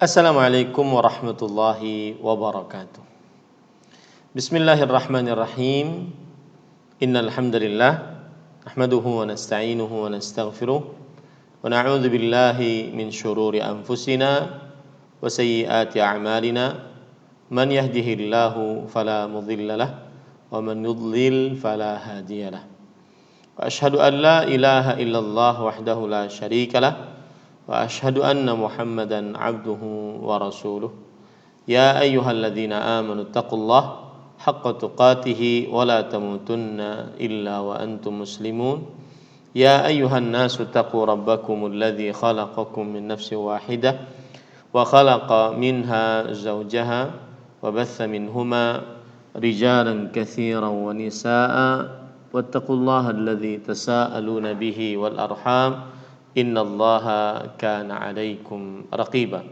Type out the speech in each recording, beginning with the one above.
Assalamualaikum warahmatullahi wabarakatuh. Bismillahirrahmanirrahim. Innal hamdalillah nahmaduhu wa nasta'inuhu wa nastaghfiruh wa na'udzu billahi min shururi anfusina wa sayyiati a'malina. Man yahdihillahu fala mudilla lahu wa man yudlil fala hadiya lahu. Wa asyhadu an la ilaha illallah wahdahu la syarika lahu wa asyhadu anna Muhammadan abduhu wa rasuluh. Ya ayyuhalladzina amanu taqullaha haqqa tuqatih wa la tamutunna illa wa antum muslimun. Ya ayyuhan nasu taqu rabbakumul ladzi khalaqakum min nafsin wahidah wa khalaqa minha zawjaha wa batha minhuma rijalan katsiran wa nisaa'a wattaqullaha alladzi tasaaluna bihi wal arham innallaha kana 'alaikum raqiba.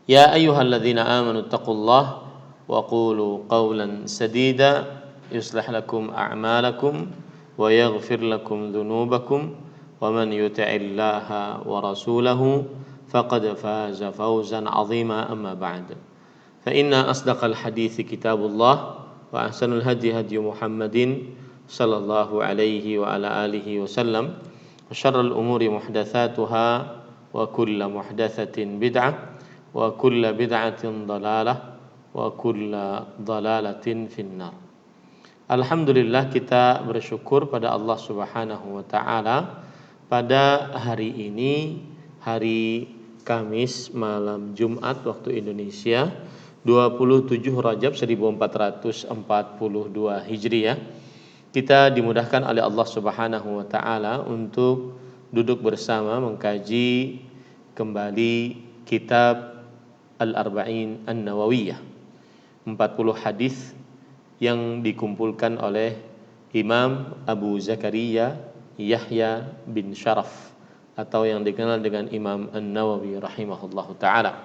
Ya ayyuhalladzina amanu taqullaha wa qulu qawlan sadida yuslih lakum a'malakum wa yaghfir lakum dhunubakum wa man yuti'illaha wa rasulahu faqad faza fawzan 'azima amma ba'd. Fa inna asdaqal hadithi kitabullah wa ahsanul hadi hadi Muhammadin sallallahu alaihi wa ala alihi wasallam. Syarrul umuri muhdatsatuha wa kullu muhdatsatin bid'ah wa kullu bid'atin dhalalah wa kullu dhalalatin finnar. Alhamdulillah, kita bersyukur pada Allah Subhanahu wa taala pada hari ini, hari Kamis malam Jumat waktu Indonesia 27 Rajab 1442 Hijriah. Kita dimudahkan oleh Allah Subhanahu wa taala untuk duduk bersama mengkaji kembali kitab Al-Arba'in An-Nawawiyah, 40 hadis yang dikumpulkan oleh Imam Abu Zakaria Yahya bin Sharaf atau yang dikenal dengan Imam An-Nawawi rahimahullahu taala.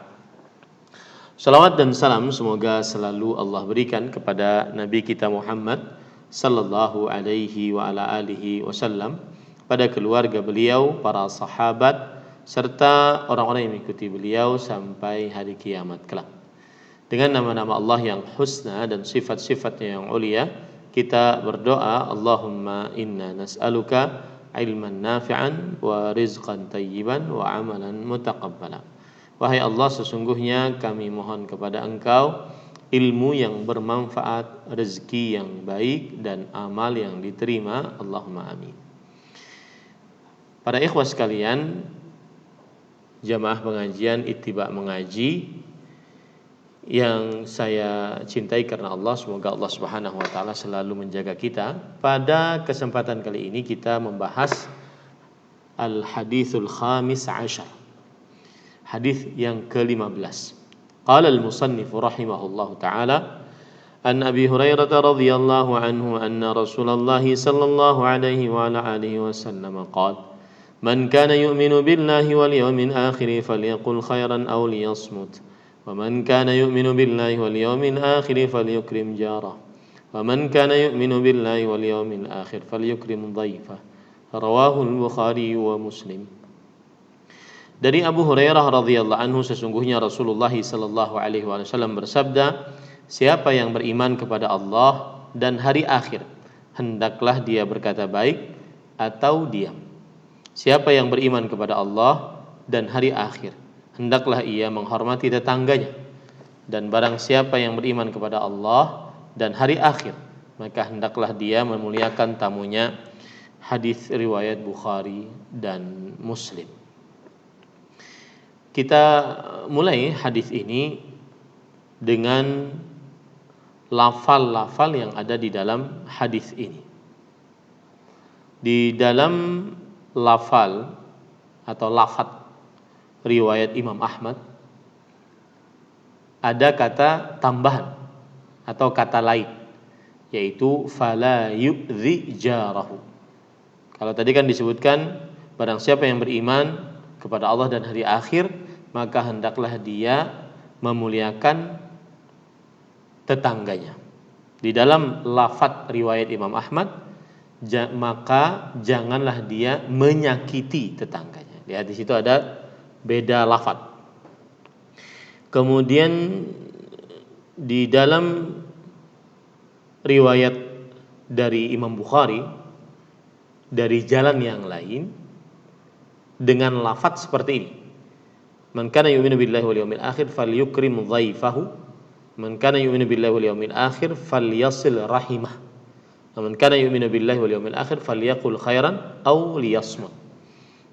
Salawat dan salam semoga selalu Allah berikan kepada Nabi kita Muhammad sallallahu alaihi wa ala alihi wasallam, pada keluarga beliau, para sahabat, serta orang-orang yang mengikuti beliau sampai hari kiamat kelak. Dengan nama-nama Allah yang husna dan sifat-sifatnya yang ulia, kita berdoa, Allahumma inna nas'aluka ilman nafi'an wa rizqan tayyiban wa amalan mutaqabbala. Wahai Allah, sesungguhnya kami mohon kepada Engkau ilmu yang bermanfaat, rezeki yang baik, dan amal yang diterima. Allahumma amin. Para ikhwah sekalian, jamaah pengajian Ittiba Mengaji yang saya cintai karena Allah, semoga Allah Subhanahu wa taala selalu menjaga kita. Pada kesempatan kali ini kita membahas Al-Hadithul Khamis Ashar, hadis yang ke-15. Qala al-musannif rahimahullahu ta'ala an Abi Hurairah radhiyallahu anhu anna Rasulullah sallallahu alaihi wa ala alihi wasallam qala man kana yu'minu billahi wal yawmil akhir falyaqul khairan aw liyasmut wa man kana yu'minu billahi wal yawmil akhir falyukrim jarah wa man kana yu'minu billahi wal yawmil akhir falyukrim dhaifah. Rawahu al-Bukhari wa Muslim. Dari Abu Hurairah radhiyallahu anhu, sesungguhnya Rasulullah sallallahu alaihi wasallam bersabda, siapa yang beriman kepada Allah dan hari akhir, hendaklah dia berkata baik atau diam. Siapa yang beriman kepada Allah dan hari akhir, hendaklah ia menghormati tetangganya. Dan barang siapa yang beriman kepada Allah dan hari akhir, maka hendaklah dia memuliakan tamunya. Hadis riwayat Bukhari dan Muslim. Kita mulai hadis ini dengan lafal-lafal yang ada di dalam hadis ini. Di dalam lafal atau lafaz riwayat Imam Ahmad ada kata tambahan atau kata lain, yaitu fala yu'dzi jarahu. Kalau tadi kan disebutkan barang siapa yang beriman kepada Allah dan hari akhir, maka hendaklah dia memuliakan tetangganya. Di dalam lafaz riwayat Imam Ahmad, maka janganlah dia menyakiti tetangganya. Di hadis itu ada beda lafaz. Kemudian di dalam riwayat dari Imam Bukhari dari jalan yang lain dengan lafadz seperti ini. Man kana yu'minu billahi wal yawmil akhir falyukrim dhaifahu. Man kana yu'minu billahi wal yawmil akhir falyasil rahimah. Man kana yu'minu billahi wal yawmil akhir falyaqul khairan aw liyasmut.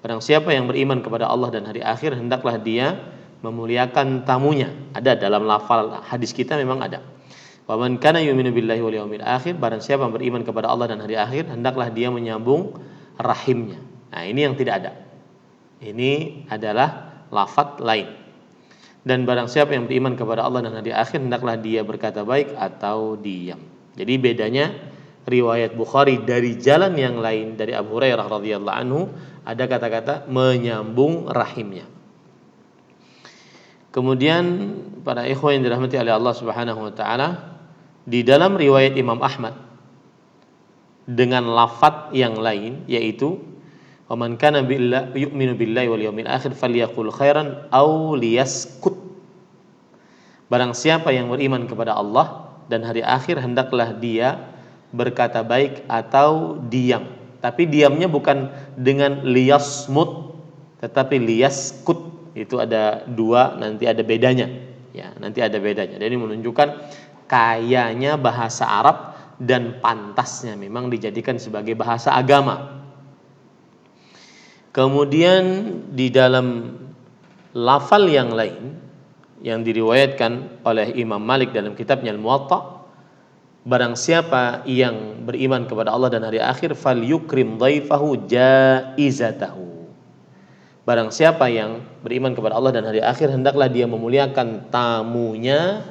Barang siapa yang beriman kepada Allah dan hari akhir, hendaklah dia memuliakan tamunya. Ada dalam lafal hadis kita memang ada. Wa man kana yu'minu billahi wal yawmil akhir, barang siapa yang beriman kepada Allah dan hari akhir, hendaklah dia menyambung rahimnya. Nah, ini yang tidak ada. Ini adalah lafaz lain. Dan barang siapa yang beriman kepada Allah dan hari akhir, hendaklah dia berkata baik atau diam. Jadi bedanya riwayat Bukhari dari jalan yang lain dari Abu Hurairah radhiyallahu anhu ada kata-kata menyambung rahimnya. Kemudian para ikhwan yang dirahmati oleh Allah Subhanahu wa taala, di dalam riwayat Imam Ahmad dengan lafaz yang lain yaitu wa man kana yu'minu billahi wal yawmil akhir falyaqul khairan aw liyaskut. Barang siapa yang beriman kepada Allah dan hari akhir, hendaklah dia berkata baik atau diam. Tapi diamnya bukan dengan liyasmut, tetapi liyaskut. Itu ada dua, nanti ada bedanya. Ya, nanti ada bedanya. Jadi menunjukkan kayanya bahasa Arab dan pantasnya memang dijadikan sebagai bahasa agama. Kemudian di dalam lafal yang lain yang diriwayatkan oleh Imam Malik dalam kitabnya Al-Muwatta, barang siapa yang beriman kepada Allah dan hari akhir falyukrim dhaifahu jaizatahu. Barang siapa yang beriman kepada Allah dan hari akhir, hendaklah dia memuliakan tamunya,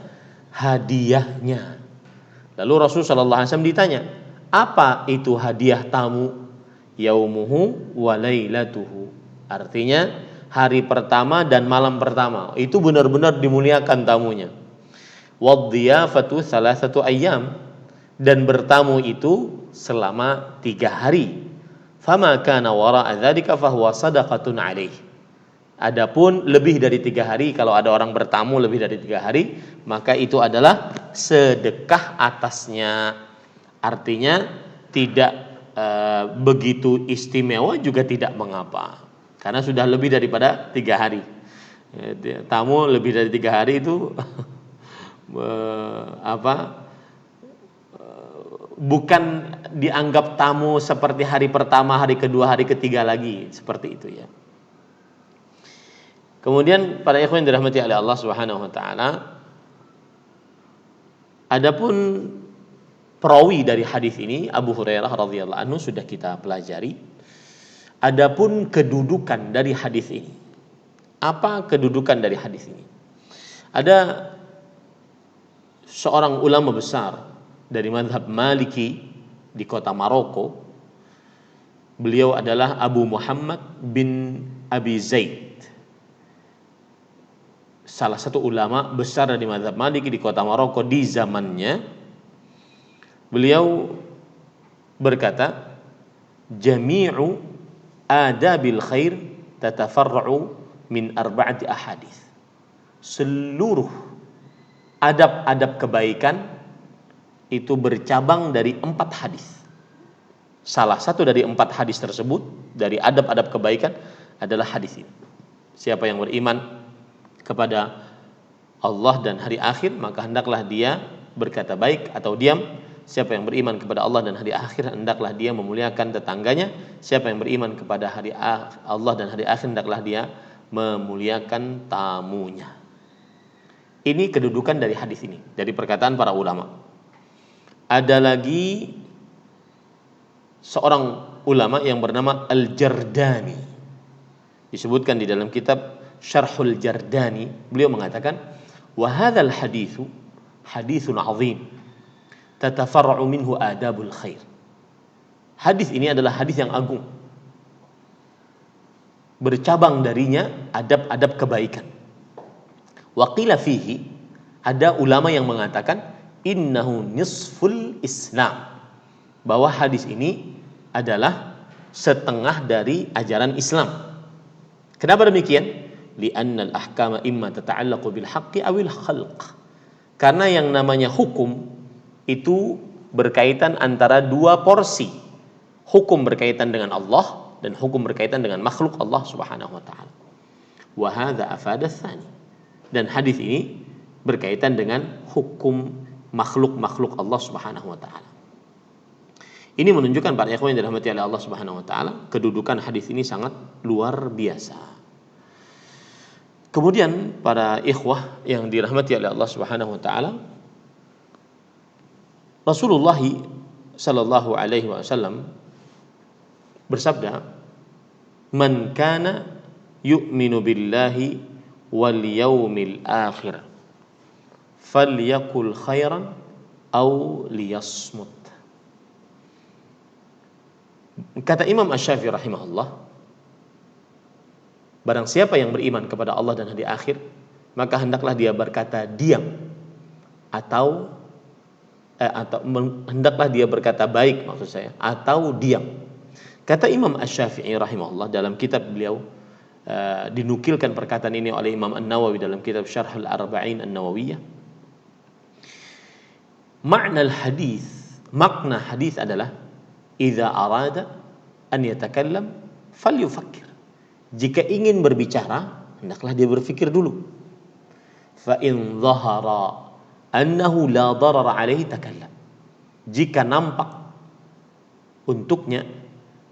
hadiahnya. Lalu Rasulullah SAW ditanya, apa itu hadiah tamu? Yaumuhu wa lailatuhu. Artinya hari pertama dan malam pertama. Itu benar-benar dimuliakan tamunya. Wadhiyafatu salasatu ayyam. Dan bertamu itu selama 3 hari. Fama kana wara'a dzalika fahuwa shadaqatun alaih. Adapun lebih dari 3 hari, kalau ada orang bertamu lebih dari 3 hari, maka itu adalah sedekah atasnya. Artinya tidak begitu istimewa juga tidak mengapa, karena sudah lebih daripada 3 hari. Tamu lebih dari 3 hari itu bukan dianggap tamu seperti hari pertama, hari kedua, hari ketiga lagi, seperti itu ya. Kemudian para ikhwan dirahmati oleh Allah Subhanahu wa taala, adapun perawi dari hadis ini Abu Hurairah radhiyallahu anhu sudah kita pelajari. Adapun kedudukan dari hadis ini, apa kedudukan dari hadis ini? Ada seorang ulama besar dari mazhab Maliki di kota Maroko. Beliau adalah Abu Muhammad bin Abi Zaid, salah satu ulama besar dari mazhab Maliki di kota Maroko di zamannya. Beliau berkata, jami'u adabil khair tatafarra'u min arba'ati ahadits. Seluruh adab-adab kebaikan itu bercabang dari 4 hadis. Salah satu dari 4 hadis tersebut dari adab-adab kebaikan adalah hadis ini. Siapa yang beriman kepada Allah dan hari akhir, maka hendaklah dia berkata baik atau diam. Siapa yang beriman kepada Allah dan hari akhir, hendaklah dia memuliakan tetangganya. Siapa yang beriman kepada Allah dan hari akhir, hendaklah dia memuliakan tamunya. Ini kedudukan dari hadis ini, dari perkataan para ulama. Ada lagi seorang ulama yang bernama Al-Jardani, disebutkan di dalam kitab Syarhul Jardani. Beliau mengatakan, wa hadzal haditsu haditsun 'azim tatafarra'u minhu adabul khair. Hadis ini adalah hadis yang agung, bercabang darinya adab-adab kebaikan. Wa qila fihi, ada ulama yang mengatakan innahu nisful Islam, bahwa hadis ini adalah setengah dari ajaran Islam. Kenapa demikian? li'anna al-ahkama imma tata'allaqu bil haqqi awil khalq. Karena yang namanya hukum itu berkaitan antara dua porsi. Hukum berkaitan dengan Allah dan hukum berkaitan dengan makhluk Allah Subhanahu wa taala. Wa hadza afada tsani. Dan hadis ini berkaitan dengan hukum makhluk-makhluk Allah Subhanahu wa taala. Ini menunjukkan para ikhwan yang dirahmati oleh Allah Subhanahu wa taala, kedudukan hadis ini sangat luar biasa. Kemudian para ikhwah yang dirahmati oleh Allah Subhanahu wa taala, Rasulullah sallallahu alaihi wasallam bersabda, "Man kana yu'minu billahi wal yaumil akhir falyakul khairan aw liyasmut." Kata Imam Asy-Syafi'i rahimahullah, barang siapa yang beriman kepada Allah dan hari akhir, maka hendaklah dia berkata diam atau hendaklah dia berkata baik, maksud saya, atau diam. Kata Imam Asy-Syafi'i rahimahullah dalam kitab beliau, dinukilkan perkataan ini oleh Imam An-Nawawi dalam kitab Syarh Al-Arba'in An-Nawawiyah. Makna hadis adalah idza arada an yatakallam falyufakkir. Jika ingin berbicara, hendaklah dia berfikir dulu. Fa in dhahara annahu la darara alaihi takallam. Jika nampak untuknya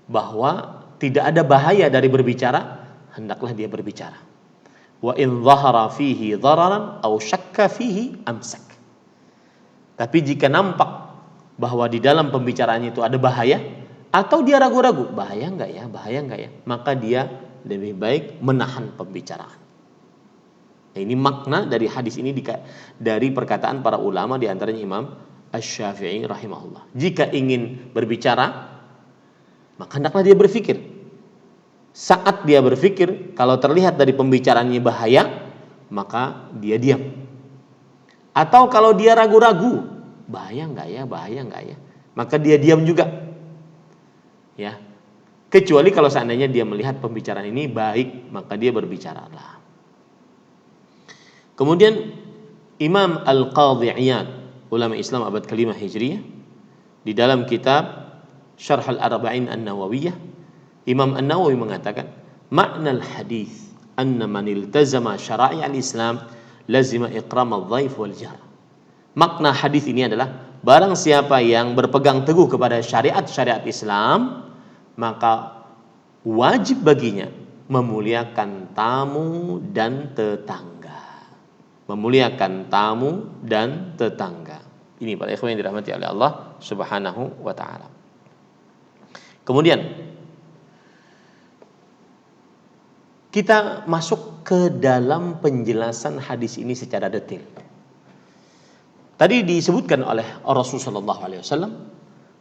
bahwa tidak ada bahaya dari berbicara, hendaklah dia berbicara. Wa in dhahara fihi dararan aw syakka fihi amsak. Tapi jika nampak bahwa di dalam pembicaraannya itu ada bahaya, atau dia ragu-ragu, bahaya enggak ya, maka dia lebih baik menahan pembicaraan. Nah, ini makna dari hadis ini dari perkataan para ulama, di antaranya Imam Asy-Syafi'i rahimahullah. Jika ingin berbicara, maka hendaklah dia berfikir. Saat dia berfikir, kalau terlihat dari pembicaraannya bahaya, maka dia diam. Atau kalau dia ragu-ragu, bahaya enggak ya, maka dia diam juga. Ya. Kecuali kalau seandainya dia melihat pembicaraan ini baik, maka dia berbicaralah. Kemudian Imam Al-Qadhi Iyad, ulama Islam abad ke-5 Hijriah, di dalam kitab Syarh Al-Arba'in An-Nawawiyah, Imam An-Nawawi mengatakan, makna al-hadis anna man iltazama syara'i al-Islam lazima iqram al-dhaif wal jar. Makna hadis ini adalah barang siapa yang berpegang teguh kepada syariat-syariat Islam, maka wajib baginya memuliakan tamu dan tetangga. Memuliakan tamu dan tetangga. Ini para ikhwan yang dirahmati oleh Allah Subhanahu wa taala. Kemudian kita masuk ke dalam penjelasan hadis ini secara detail. Tadi disebutkan oleh Rasulullah sallallahu alaihi wasallam,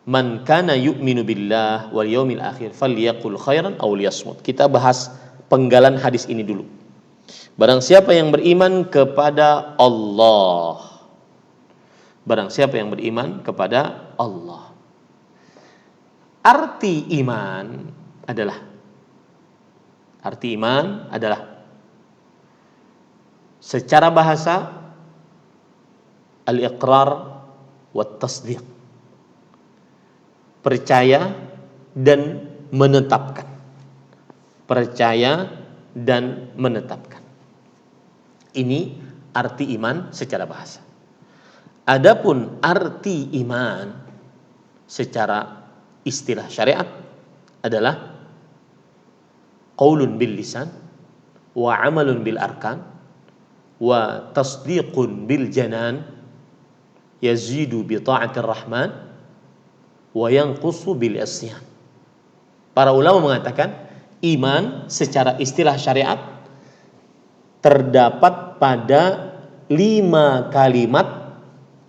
man kana yu'minu billah wal yaumil akhir falyaqul khairan aw liyasmut. Kita bahas penggalan hadis ini dulu. Barang siapa yang beriman kepada Allah. Barang siapa yang beriman kepada Allah. Arti iman adalah secara bahasa al-iqrar wat tasdiq. Percaya dan menetapkan. Percaya dan menetapkan. Ini arti iman secara bahasa. Adapun arti iman secara istilah syariat adalah qaulun bil lisan wa amalun bil arkan wa tasdiqun bil janan yazidu bi ta'atir rahman wa yanqusu bil isyan. Para ulama mengatakan iman secara istilah syariat terdapat pada 5 kalimat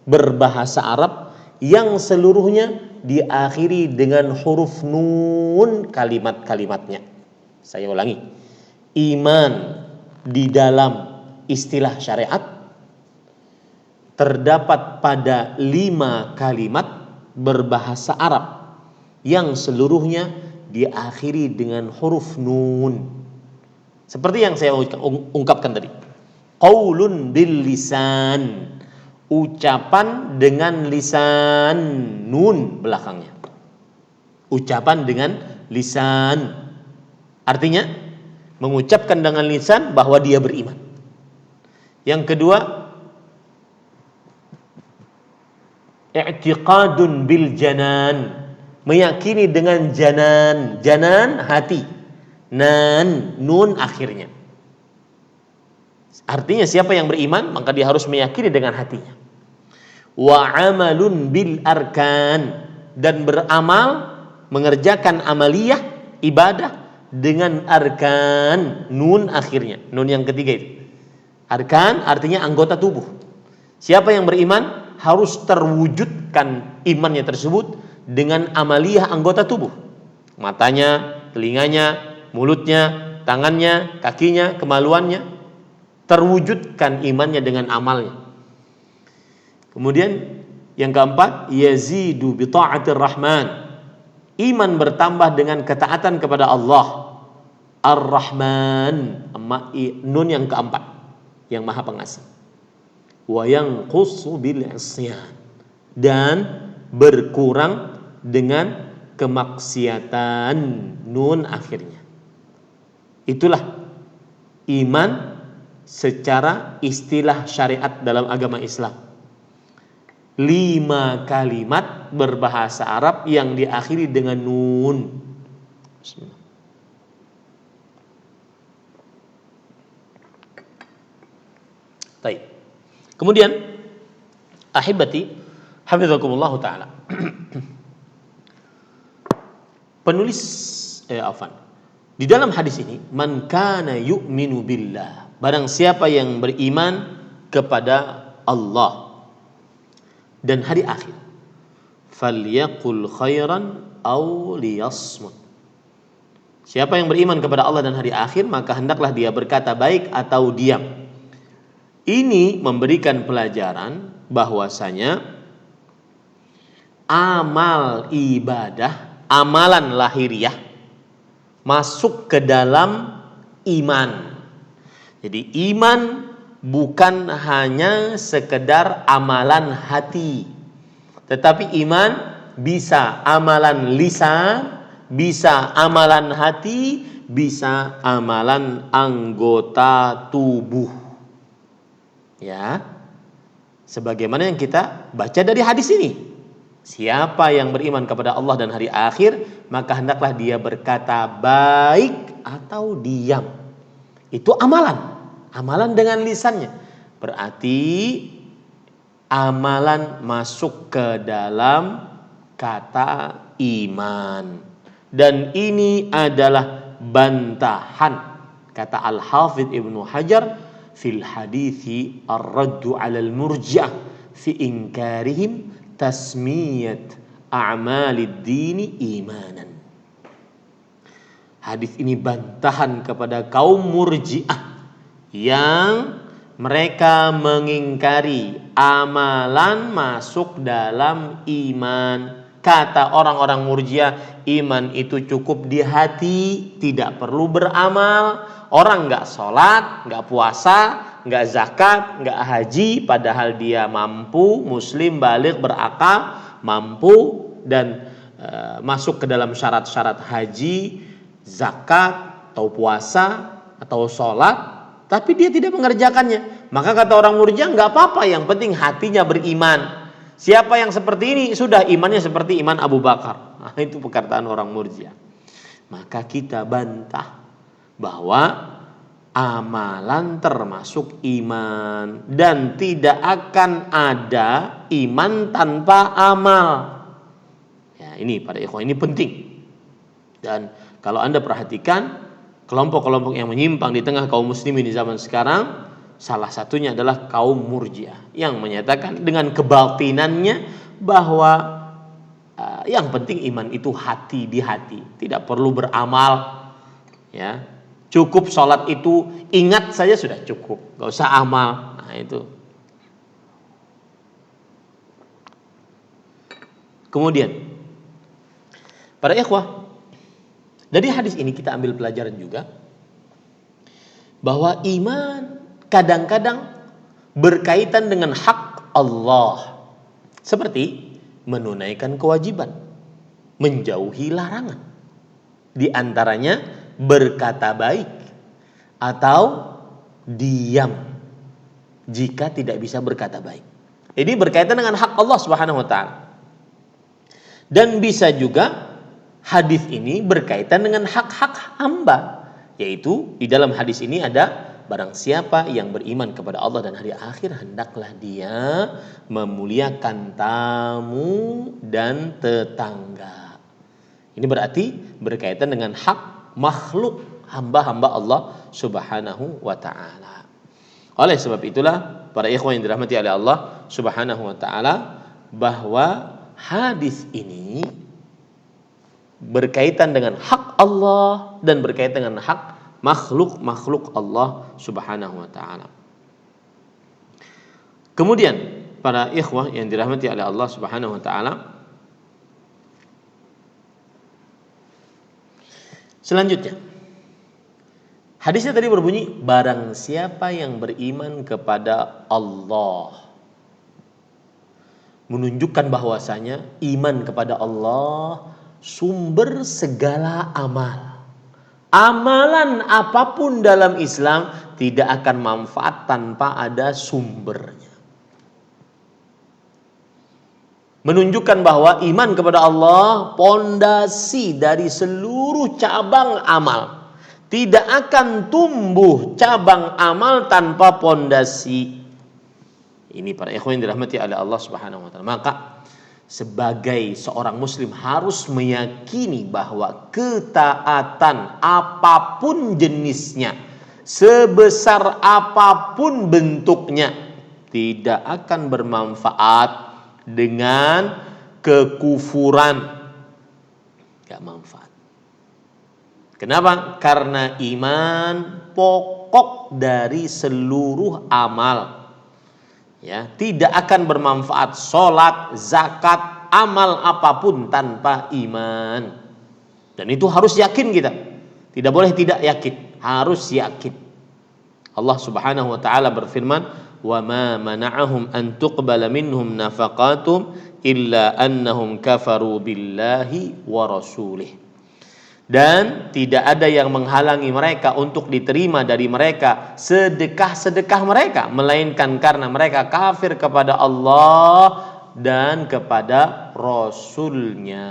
berbahasa Arab yang seluruhnya diakhiri dengan huruf nun kalimat-kalimatnya. Saya ulangi. Iman di dalam istilah syariat terdapat pada 5 kalimat berbahasa Arab yang seluruhnya diakhiri dengan huruf nun. Seperti yang saya ungkapkan tadi. Qaulun bil lisan, ucapan dengan lisan, nun belakangnya. Ucapan dengan lisan. Artinya mengucapkan dengan lisan bahwa dia beriman. Yang kedua, i'tiqadun bil janan, meyakini dengan janan, janan hati, nan nun akhirnya. Artinya siapa yang beriman maka dia harus meyakini dengan hatinya. Wa amalun bil arkan, dan beramal mengerjakan amaliyah ibadah dengan arkan, nun akhirnya, nun yang ketiga itu. Arkan artinya anggota tubuh. Siapa yang beriman harus terwujudkan imannya tersebut dengan amaliyah anggota tubuh. Matanya, telinganya, mulutnya, tangannya, kakinya, kemaluannya, terwujudkan imannya dengan amalnya. Kemudian yang keempat, yazidu bi ta'atir rahman, iman bertambah dengan ketaatan kepada Allah Ar-Rahman, nun yang keempat, yang maha pengasih. Wa yanqusu bil isyan, dan berkurang dengan kemaksiatan, nun akhirnya. Itulah iman secara istilah syariat dalam agama Islam. 5 kalimat berbahasa Arab yang diakhiri dengan nun. Bismillah. Baik. Kemudian ahibati hafizakumullah taala. Penulis di dalam hadis ini, man kana yu'minu billah, barang siapa yang beriman kepada Allah dan hari akhir, falyaqul khairan aw liyasmut. Siapa yang beriman kepada Allah dan hari akhir, maka hendaklah dia berkata baik atau diam. Ini memberikan pelajaran bahwasanya amal ibadah, amalan lahiriah masuk ke dalam iman. Jadi iman bukan hanya sekedar amalan hati, tetapi iman bisa amalan lisan, bisa amalan hati, bisa amalan anggota tubuh. Ya, sebagaimana yang kita baca dari hadis ini. Siapa yang beriman kepada Allah dan hari akhir, maka hendaklah dia berkata baik atau diam. Itu amalan. Amalan dengan lisannya. Berarti amalan masuk ke dalam kata iman. Dan ini adalah bantahan, kata Al-Hafidh Ibnu Hajar fil hadithi ar-raddu 'alal murji'ah fi inkarihim tasmiyat a'malid dini imanan. Hadis ini bantahan kepada kaum murji'ah yang mereka mengingkari amalan masuk dalam iman. Kata orang-orang murji'ah, iman itu cukup di hati, tidak perlu beramal. Orang gak sholat, gak puasa, gak zakat, gak haji, padahal dia mampu, muslim, baligh, berakal, mampu dan masuk ke dalam syarat-syarat haji, zakat, atau puasa, atau sholat, tapi dia tidak mengerjakannya. Maka kata orang murji'ah, gak apa-apa, yang penting hatinya beriman. Siapa yang seperti ini, sudah imannya seperti iman Abu Bakar. Nah, itu perkataan orang murji'ah. Maka kita bantah bahwa amalan termasuk iman dan tidak akan ada iman tanpa amal. Ya, ini para ikhwan, ini penting. Dan kalau Anda perhatikan kelompok-kelompok yang menyimpang di tengah kaum muslimin di zaman sekarang, salah satunya adalah kaum murji'ah yang menyatakan dengan kebatinannya bahwa yang penting iman itu hati, di hati, tidak perlu beramal. Ya, cukup sholat itu ingat saja sudah cukup, gak usah amal. Nah itu. Kemudian para ikhwah, dari hadis ini kita ambil pelajaran juga bahwa iman kadang-kadang berkaitan dengan hak Allah, seperti menunaikan kewajiban, menjauhi larangan, di antaranya berkata baik atau diam jika tidak bisa berkata baik. Ini berkaitan dengan hak Allah Subhanahu wa taala. Dan bisa juga hadis ini berkaitan dengan hak-hak hamba, yaitu di dalam hadis ini ada barang siapa yang beriman kepada Allah dan hari akhir, hendaklah dia memuliakan tamu dan tetangga. Ini berarti berkaitan dengan hak makhluk, hamba-hamba Allah Subhanahu wa taala. Oleh sebab itulah para ikhwan yang dirahmati oleh Allah Subhanahu wa taala, bahwa hadis ini berkaitan dengan hak Allah dan berkaitan dengan hak makhluk Allah Subhanahu wa taala. Kemudian para ikhwah yang dirahmati oleh Allah Subhanahu wa taala, selanjutnya hadisnya tadi berbunyi, barang siapa yang beriman kepada Allah, menunjukkan bahwasanya iman kepada Allah sumber segala amal. Amalan apapun dalam Islam tidak akan manfaat tanpa ada sumbernya. Menunjukkan bahwa iman kepada Allah pondasi dari seluruh cabang amal. Tidak akan tumbuh cabang amal tanpa pondasi. Ini para ikhwan yang dirahmati oleh Allah Subhanahu wa taala. Maka sebagai seorang muslim harus meyakini bahwa ketaatan apapun jenisnya, sebesar apapun bentuknya, tidak akan bermanfaat dengan kekufuran. Gak manfaat. Kenapa? Karena iman pokok dari seluruh amal. Ya, tidak akan bermanfaat sholat, zakat, amal apapun tanpa iman. Dan itu harus yakin kita. Tidak boleh tidak yakin, harus yakin. Allah Subhanahu wa taala berfirman, "Wa ma mana'ahum an tuqbala minhum nafaqatum illa annahum kafaru billahi wa rasulih." Dan tidak ada yang menghalangi mereka untuk diterima dari mereka sedekah-sedekah mereka, melainkan karena mereka kafir kepada Allah dan kepada Rasul-Nya.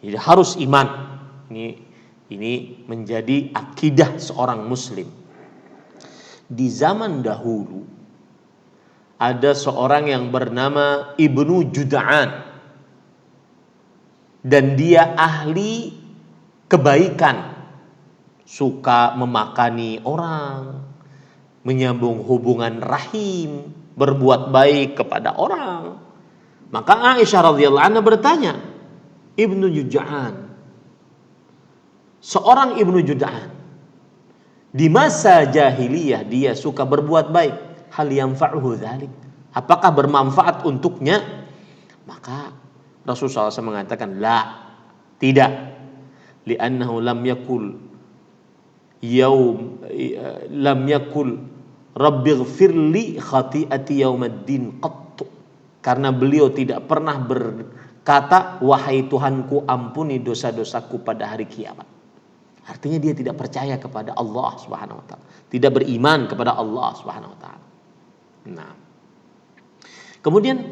Jadi harus iman. Ini menjadi akidah seorang muslim. Di zaman dahulu ada seorang yang bernama Ibnu Jud'an. Dan dia ahli kebaikan, suka memakani orang, menyambung hubungan rahim, berbuat baik kepada orang. Maka Aisyah radhiyallahu anha bertanya, Ibnu Jud'an, seorang Ibnu Jud'an, di masa jahiliyah dia suka berbuat baik, hal yanfa'uhu dzalik, apakah bermanfaat untuknya? Maka Rasulullah SAW mengatakan, la, tidak. Li'annahu lam yakul rabbighfirli khati'ati yaumaddin qattu. Karena beliau tidak pernah berkata, wahai Tuhanku ampuni dosa-dosaku pada hari kiamat. Artinya dia tidak percaya kepada Allah Subhanahu wa taala, tidak beriman kepada Allah Subhanahu wa taala. Nah, kemudian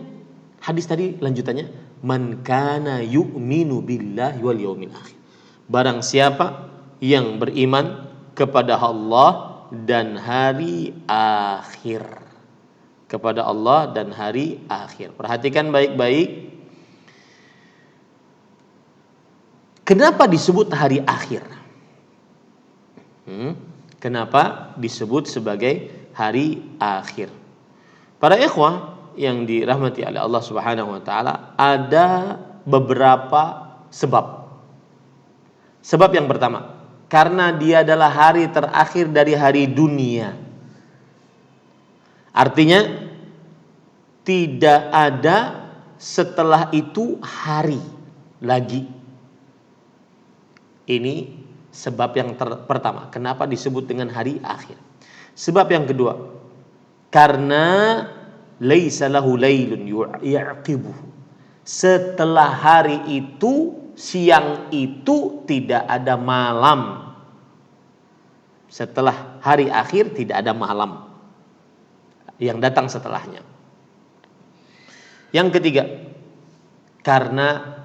hadis tadi lanjutannya, man kana yu'minu billahi wal yaumil akhir. Barang siapa yang beriman kepada Allah dan hari akhir. Kepada Allah dan hari akhir. Perhatikan baik-baik. Kenapa disebut hari akhir? Kenapa disebut sebagai hari akhir? Para ikhwah yang dirahmati oleh Allah Subhanahu wa taala, ada beberapa sebab. Sebab yang pertama, karena dia adalah hari terakhir dari hari dunia. Artinya tidak ada setelah itu hari lagi. Ini Sebab yang pertama, kenapa disebut dengan hari akhir? Sebab yang kedua, karena laisa lahu lailun yaqibuhu. Setelah hari itu, siang itu tidak ada malam. Setelah hari akhir tidak ada malam yang datang setelahnya. Yang ketiga, karena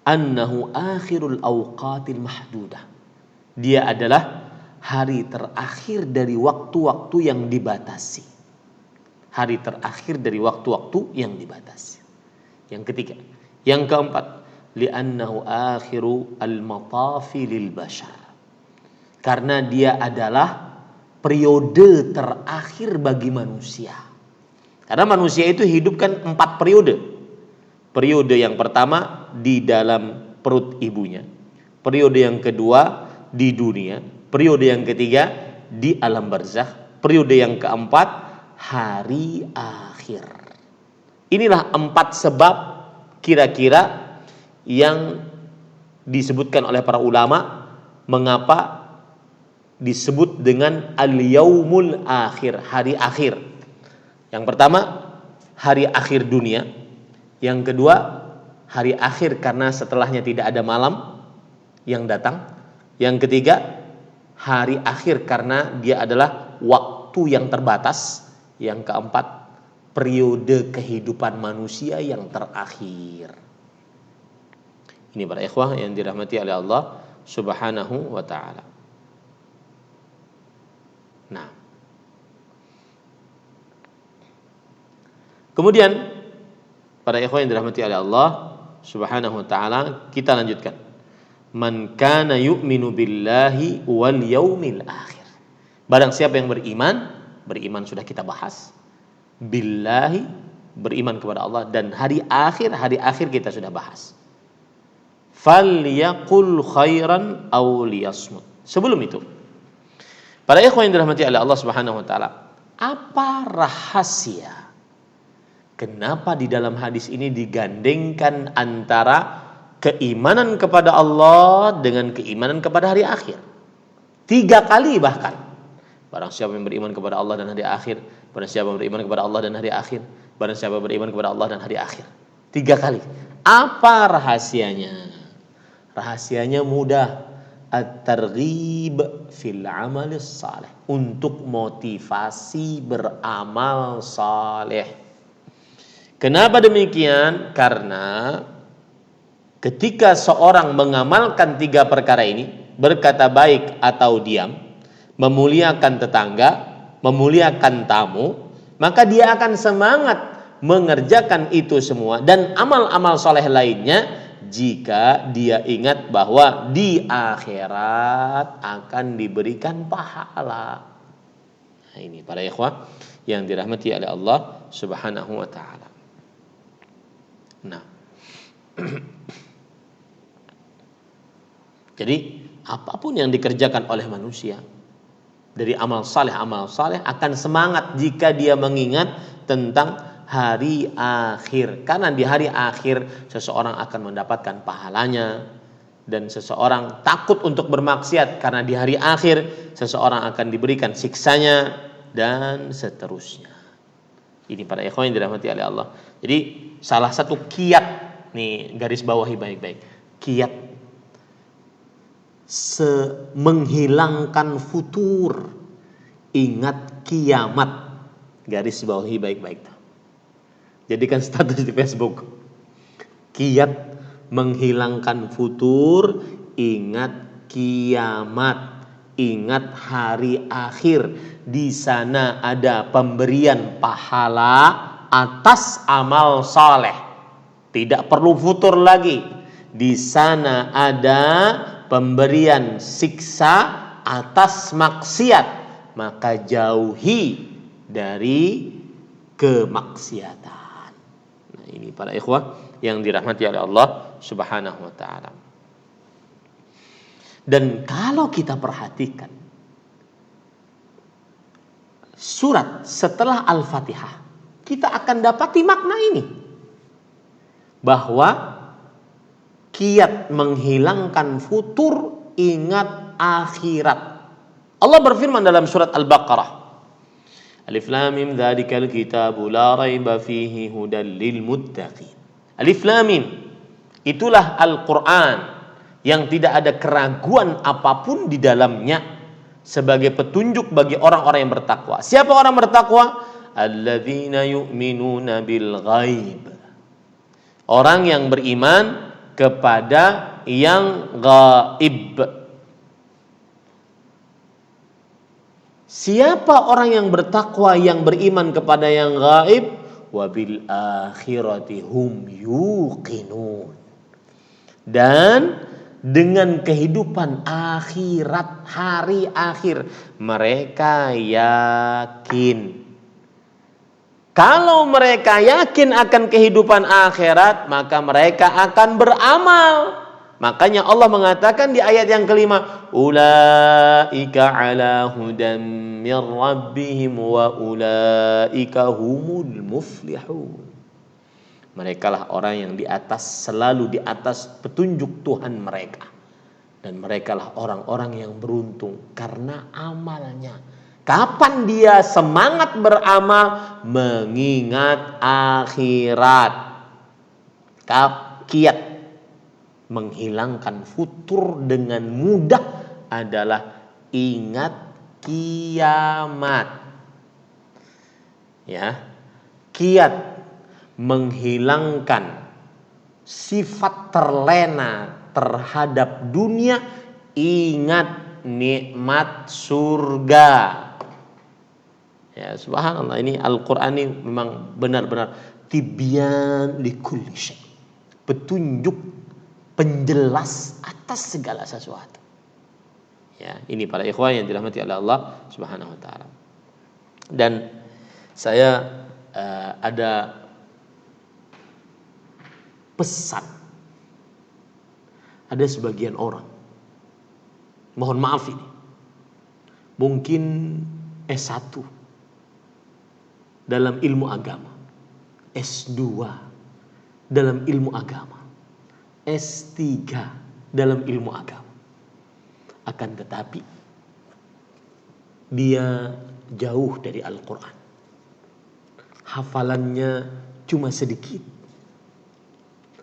annahu akhirul awqatil mahdudah. Dia adalah hari terakhir dari waktu-waktu yang dibatasi. Hari terakhir dari waktu-waktu yang dibatasi. Yang ketiga. Yang keempat, li'annahu akhiru al-matafi lil bashar. Karena dia adalah periode terakhir bagi manusia. Karena manusia itu hidup kan 4 periode. Periode yang pertama di dalam perut ibunya. Periode yang kedua di dunia. Periode yang ketiga di alam barzakh. Periode yang keempat hari akhir. Inilah 4 sebab kira-kira yang disebutkan oleh para ulama mengapa disebut dengan al-yaumul akhir, hari akhir. Yang pertama, hari akhir dunia. Yang kedua, hari akhir karena setelahnya tidak ada malam yang datang. Yang ketiga, hari akhir karena dia adalah waktu yang terbatas. Yang keempat, periode kehidupan manusia yang terakhir. Ini para ikhwah yang dirahmati oleh Allah Subhanahu wa ta'ala. Nah, kemudian para ikhwan yang dirahmati oleh Allah Subhanahu wa ta'ala, kita lanjutkan. Man kana yu'minu billahi wal yaumil akhir. Barang siapa yang beriman sudah kita bahas. Billahi, beriman kepada Allah, dan hari akhir kita sudah bahas. Falyaqul khairan aw liyasmut. Sebelum itu, para ikhwan yang dirahmati oleh Allah Subhanahu wa ta'ala, apa rahasia? Kenapa di dalam hadis ini digandengkan antara keimanan kepada Allah dengan keimanan kepada hari akhir? 3 kali bahkan. Barang siapa yang beriman kepada Allah dan hari akhir, barang siapa yang beriman kepada Allah dan hari akhir, barang siapa yang beriman kepada Allah dan hari akhir. 3 kali. Apa rahasianya? Rahasianya mudah. At-targhib fil amalis saleh. Untuk motivasi beramal saleh. Kenapa demikian? Karena ketika seorang mengamalkan 3 perkara ini, berkata baik atau diam, memuliakan tetangga, memuliakan tamu, maka dia akan semangat mengerjakan itu semua dan amal-amal soleh lainnya jika dia ingat bahwa di akhirat akan diberikan pahala. Nah, ini para ikhwah yang dirahmati oleh Allah Subhanahu wa ta'ala. Nah, jadi apapun yang dikerjakan oleh manusia dari amal saleh akan semangat jika dia mengingat tentang hari akhir. Karena di hari akhir seseorang akan mendapatkan pahalanya, dan seseorang takut untuk bermaksiat karena di hari akhir seseorang akan diberikan siksanya, dan seterusnya. Ini para ikhwan yang dirahmati oleh Allah. Jadi salah satu kiat, nih garis bawahi baik-baik, kiat menghilangkan futur, ingat kiamat, garis bawahi baik-baik. Jadikan status di Facebook. Kiat menghilangkan futur, ingat kiamat, ingat hari akhir. Di sana ada pemberian pahala atas amal saleh. Tidak perlu futur lagi. Di sana ada pemberian siksa atas maksiat, maka jauhi dari kemaksiatan. Nah, ini para ikhwah yang dirahmati oleh Allah Subhanahu wa ta'ala. Dan kalau kita perhatikan surat setelah Al-Fatihah, kita akan dapati makna ini, bahwa kiat menghilangkan futur ingat akhirat. Allah berfirman dalam surat Al-Baqarah, Alif Lam Mim dzalikal kitabu la raiba fihi hudal lil muttaqin. Alif Lam Mim, itulah Al-Qur'an yang tidak ada keraguan apapun di dalamnya sebagai petunjuk bagi orang-orang yang bertakwa. Siapa orang bertakwa? Alladzina yu'minuna bil ghaib. Orang yang beriman kepada yang gaib. Siapa orang yang bertakwa yang beriman kepada yang gaib? Wabil akhirati hum yuqinun. Dan dengan kehidupan akhirat, hari akhir, mereka yakin. Kalau mereka yakin akan kehidupan akhirat, maka mereka akan beramal. Makanya Allah mengatakan di ayat yang kelima, ulaika ala hudan min rabbihim wa ulaika humul muflihun. Mereka lah orang yang di atas, selalu di atas petunjuk Tuhan mereka. Dan mereka lah orang-orang yang beruntung karena amalnya. Kapan dia semangat beramal? Mengingat akhirat. Kiat menghilangkan futur dengan mudah adalah ingat kiamat. Ya, kiat menghilangkan sifat terlena terhadap dunia, ingat nikmat surga. Ya, subhanallah, ini Al-Qur'an ini memang benar-benar tibyan likulli syai. Petunjuk, penjelas atas segala sesuatu. Ya, ini para ikhwan yang dirahmati oleh Allah Subhanahu wa taala. Dan saya ada pesan. Ada sebagian orang, mohon maaf ini, mungkin S1 dalam ilmu agama, S2 dalam ilmu agama, S3 dalam ilmu agama. Akan tetapi dia jauh dari Al-Quran. Hafalannya cuma sedikit.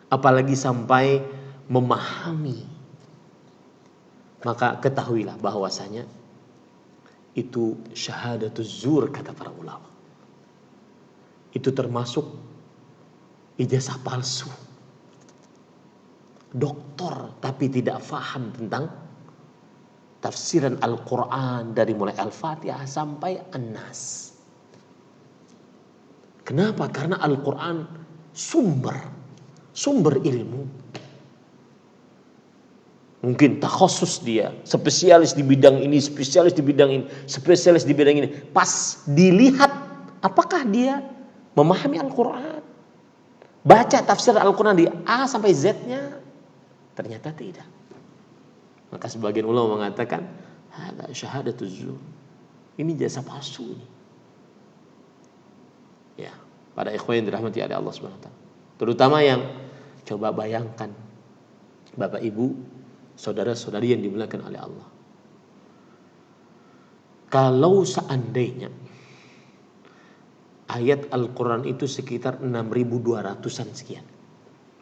Apalagi sampai memahami. Maka ketahuilah bahwasanya itu syahadatuz zur kata para ulama. Itu termasuk ijazah palsu. Doktor tapi tidak faham tentang tafsiran Al-Quran dari mulai Al-Fatihah sampai An-Nas. Kenapa? Karena Al-Quran sumber ilmu. Mungkin takhusus dia, spesialis di bidang ini, spesialis di bidang ini, spesialis di bidang ini. Pas dilihat, apakah dia memahami Al-Quran? Baca tafsir Al-Quran di A sampai Z-nya? Ternyata tidak. Maka sebagian ulama mengatakan, hada syahadatuz zur. Ini jasa palsu ini. Ya, pada ikhwan yang dirahmati oleh Allah Subhanahu wa taala. Terutama yang coba bayangkan Bapak Ibu, saudara-saudari yang dimuliakan oleh Allah. Kalau seandainya ayat Al-Quran itu sekitar 6.200-an sekian.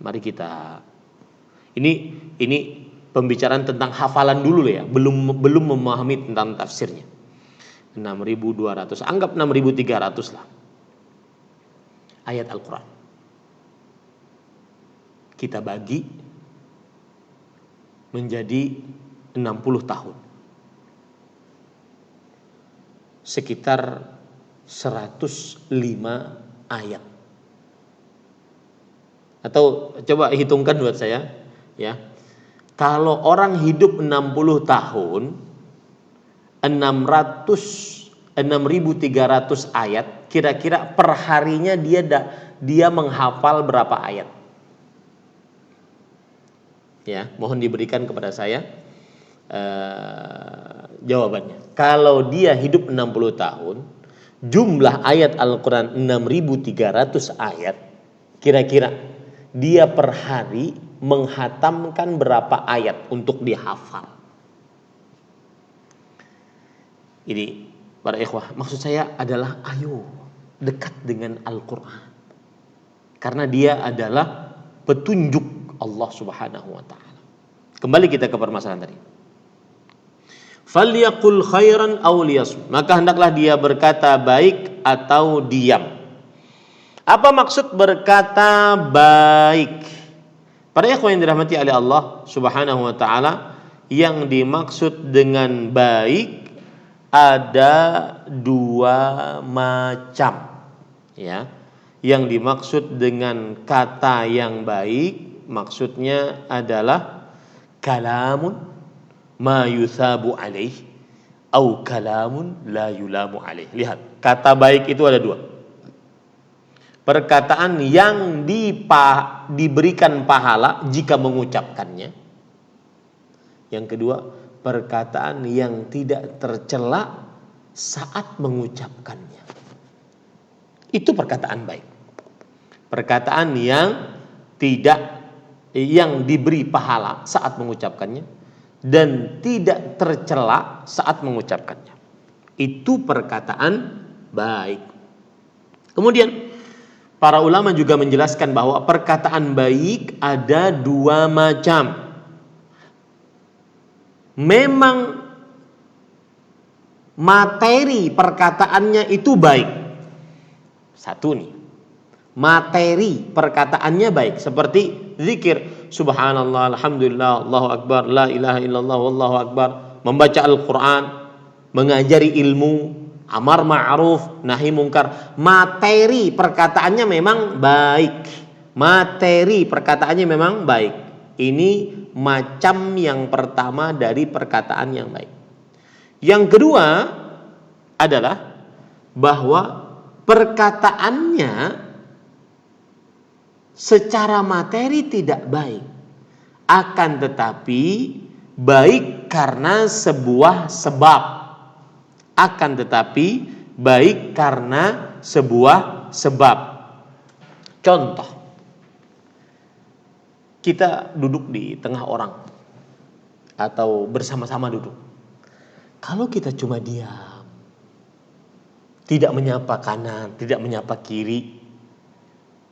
Mari kita ini pembicaraan tentang hafalan dulu ya, belum memahami tentang tafsirnya. 6.200, anggap 6.300 lah. Ayat Al-Quran. Kita bagi menjadi 60 tahun. Sekitar 105 ayat. Atau coba hitungkan buat saya, ya. Kalau orang hidup 60 tahun, 6.300 ayat, kira-kira per harinya dia menghafal berapa ayat? Ya, mohon diberikan kepada saya jawabannya. Kalau dia hidup 60 tahun, jumlah ayat Al-Quran 6.300 ayat, kira-kira dia per hari menghatamkan berapa ayat untuk dihafal? Ini para ikhwah, maksud saya adalah ayo dekat dengan Al-Quran, karena dia adalah petunjuk Allah Subhanahu wa ta'ala. Kembali kita ke permasalahan tadi. Falyaqul khairan aw liyasmut, maka hendaklah dia berkata baik atau diam. Apa maksud berkata baik? Para ikhwan yang dirahmati oleh Allah Subhanahu wa ta'ala, yang dimaksud dengan baik ada dua macam, ya. Yang dimaksud dengan kata yang baik maksudnya adalah kalamun ma yuthabu alaih au kalamun la yulamu alaih. Lihat, kata baik itu ada dua. Perkataan yang diberikan pahala jika mengucapkannya. Yang kedua, perkataan yang tidak tercela saat mengucapkannya. Itu perkataan baik. Perkataan yang diberi pahala saat mengucapkannya dan tidak tercela saat mengucapkannya. Itu perkataan baik. Kemudian para ulama juga menjelaskan bahwa perkataan baik ada dua macam. Memang materi perkataannya itu baik. Satu nih, materi perkataannya baik, seperti zikir subhanallah, alhamdulillah, Allahu akbar, la ilaha illallah, wallahu akbar, membaca Al-Quran, mengajari ilmu, amar ma'ruf, nahi mungkar. Materi perkataannya memang baik. Materi perkataannya memang baik. Ini macam yang pertama dari perkataan yang baik. Yang kedua adalah bahwa perkataannya secara materi tidak baik, akan tetapi baik karena sebuah sebab. Akan tetapi baik karena sebuah sebab. Contoh, kita duduk di tengah orang atau bersama-sama duduk. Kalau kita cuma diam, tidak menyapa kanan, tidak menyapa kiri,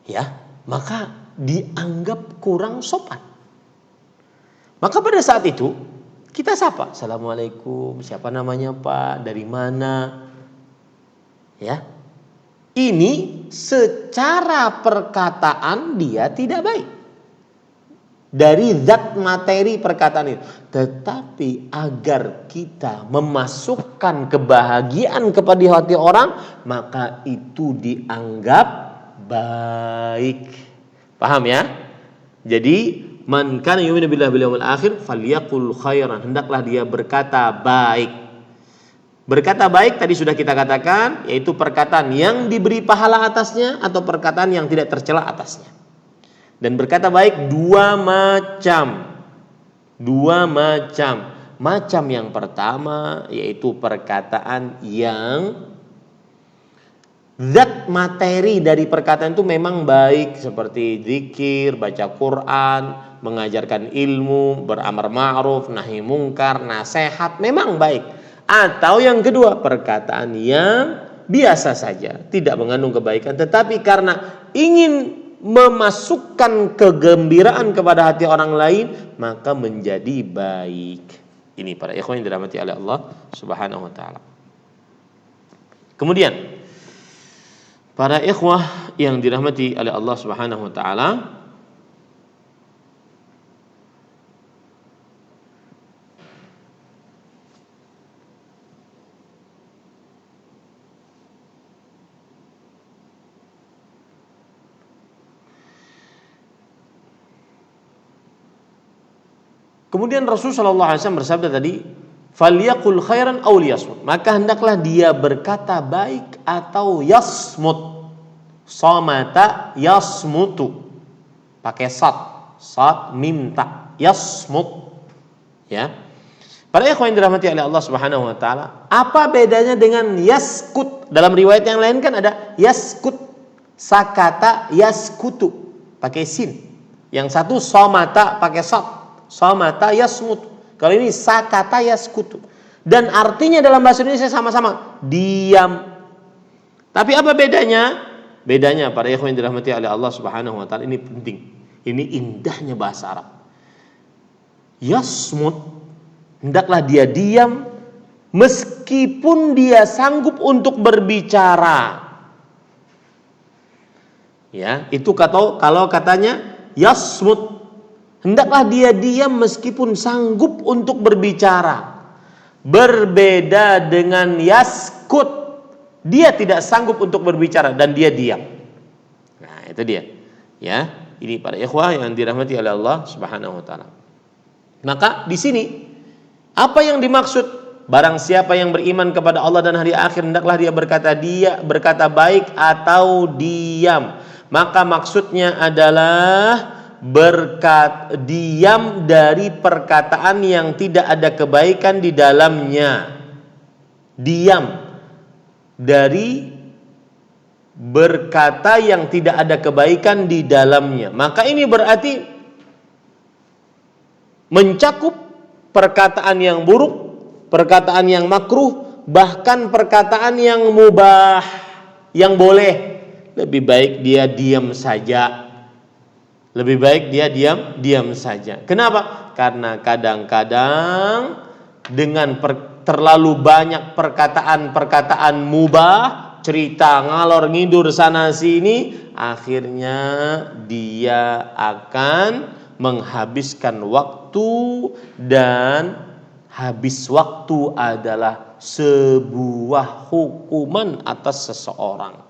ya, maka dianggap kurang sopan. Maka pada saat itu kita sapa, assalamualaikum, siapa namanya Pak, dari mana, ya. Ini secara perkataan dia tidak baik dari zat materi perkataan itu. Tetapi agar kita memasukkan kebahagiaan kepada hati orang, maka itu dianggap baik. Paham ya? Jadi man kana yu'minu billahi wal yawmil akhir falyaqul khairan, hendaklah dia berkata baik. Berkata baik tadi sudah kita katakan, yaitu perkataan yang diberi pahala atasnya atau perkataan yang tidak tercela atasnya. Dan berkata baik dua macam. Macam yang pertama yaitu perkataan yang zat materi dari perkataan itu memang baik, seperti zikir, baca Quran, mengajarkan ilmu, beramar ma'ruf, nahi mungkar, nasihat, memang baik. Atau yang kedua, perkataan yang biasa saja, tidak mengandung kebaikan, tetapi karena ingin memasukkan kegembiraan kepada hati orang lain, maka menjadi baik. Ini para ikhwan yang dirahmati oleh Allah Subhanahu wa taala. Kemudian para ikhwah yang dirahmati oleh Allah Subhanahu wa taala, kemudian Rasulullah SAW bersabda tadi, falyaqul khairan aw liyasmut, maka hendaklah dia berkata baik atau yasmut. Samata yasmutu, pakai sad mim ta, yasmut, ya. Para ikhwan yang dirahmati oleh Allah Subhanahu wa taala, apa bedanya dengan yaskut? Dalam riwayat yang lain kan ada yaskut, sakata yaskutu, pakai sin. Yang satu samata pakai sad, samata yasmut. Kalau ini sakata yaskutu. dan artinya dalam bahasa Indonesia sama-sama diam. Tapi apa bedanya? Bedanya para ikhwan yang dirahmati oleh Allah Subhanahu wa taala, ini penting. Ini indahnya bahasa Arab. Yasmut, hendaklah dia diam meskipun dia sanggup untuk berbicara. Ya, itu kalau katanya yasmut, hendaklah dia diam meskipun sanggup untuk berbicara. Berbeda dengan yaskut, dia tidak sanggup untuk berbicara dan dia diam. Nah, itu dia. Ya, ini para ikhwah yang dirahmati oleh Allah Subhanahu wa taala. Maka di sini apa yang dimaksud? Barang siapa yang beriman kepada Allah dan hari akhir, hendaklah dia berkata baik atau diam. Maka maksudnya adalah diam dari perkataan yang tidak ada kebaikan di dalamnya. Diam dari berkata yang tidak ada kebaikan di dalamnya. Maka ini berarti mencakup perkataan yang buruk, perkataan yang makruh, bahkan perkataan yang mubah, yang boleh. Lebih baik dia diam saja. Lebih baik dia diam saja. Kenapa? Karena kadang-kadang dengan terlalu banyak perkataan-perkataan mubah, cerita ngalor ngidur sana sini, akhirnya dia akan menghabiskan waktu, dan habis waktu adalah sebuah hukuman atas seseorang.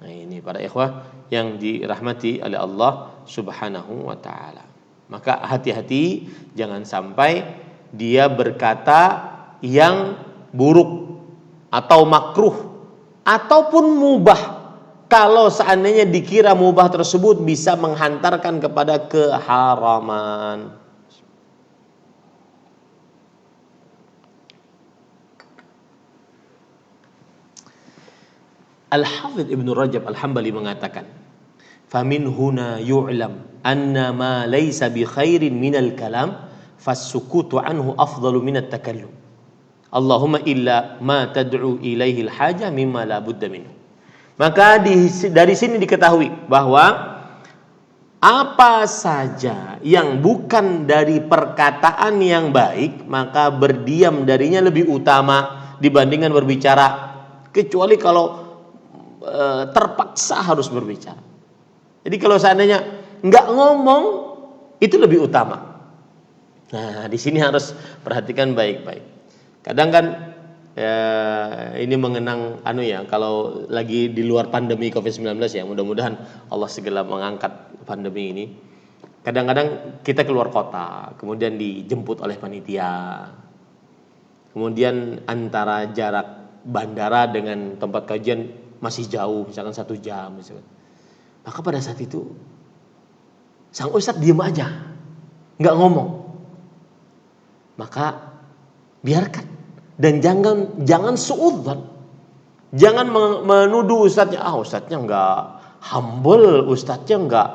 Nah, ini para ikhwah yang dirahmati oleh Allah Subhanahu wa taala. Maka hati-hati jangan sampai dia berkata yang buruk atau makruh ataupun mubah, kalau seandainya dikira mubah tersebut bisa menghantarkan kepada keharaman. Al-Hafidz Ibnu Rajab Al-Hambali mengatakan, "Famin huna yu'lam anna ma laysa bi khairin minal kalam fas-sukutu anhu afdalu minat takallum. Allahumma illa ma tad'u ilaihi al-haja mimma la budda minhu." Maka dari sini diketahui bahwa apa saja yang bukan dari perkataan yang baik, maka berdiam darinya lebih utama dibandingkan berbicara, kecuali kalau terpaksa harus berbicara. Jadi kalau seandainya nggak ngomong, itu lebih utama. Nah, di sini harus perhatikan baik-baik. Kadang kan ini mengenang kalau lagi di luar pandemi COVID-19 ya, mudah-mudahan Allah segera mengangkat pandemi ini. Kadang-kadang kita keluar kota, kemudian dijemput oleh panitia. Kemudian antara jarak bandara dengan tempat kajian masih jauh, misalkan 1 jam misalkan. Maka pada saat itu sang ustadz diam aja, nggak ngomong. Maka biarkan, dan jangan suudzon, jangan menuduh ustadznya, ustadznya nggak humble, ustadznya nggak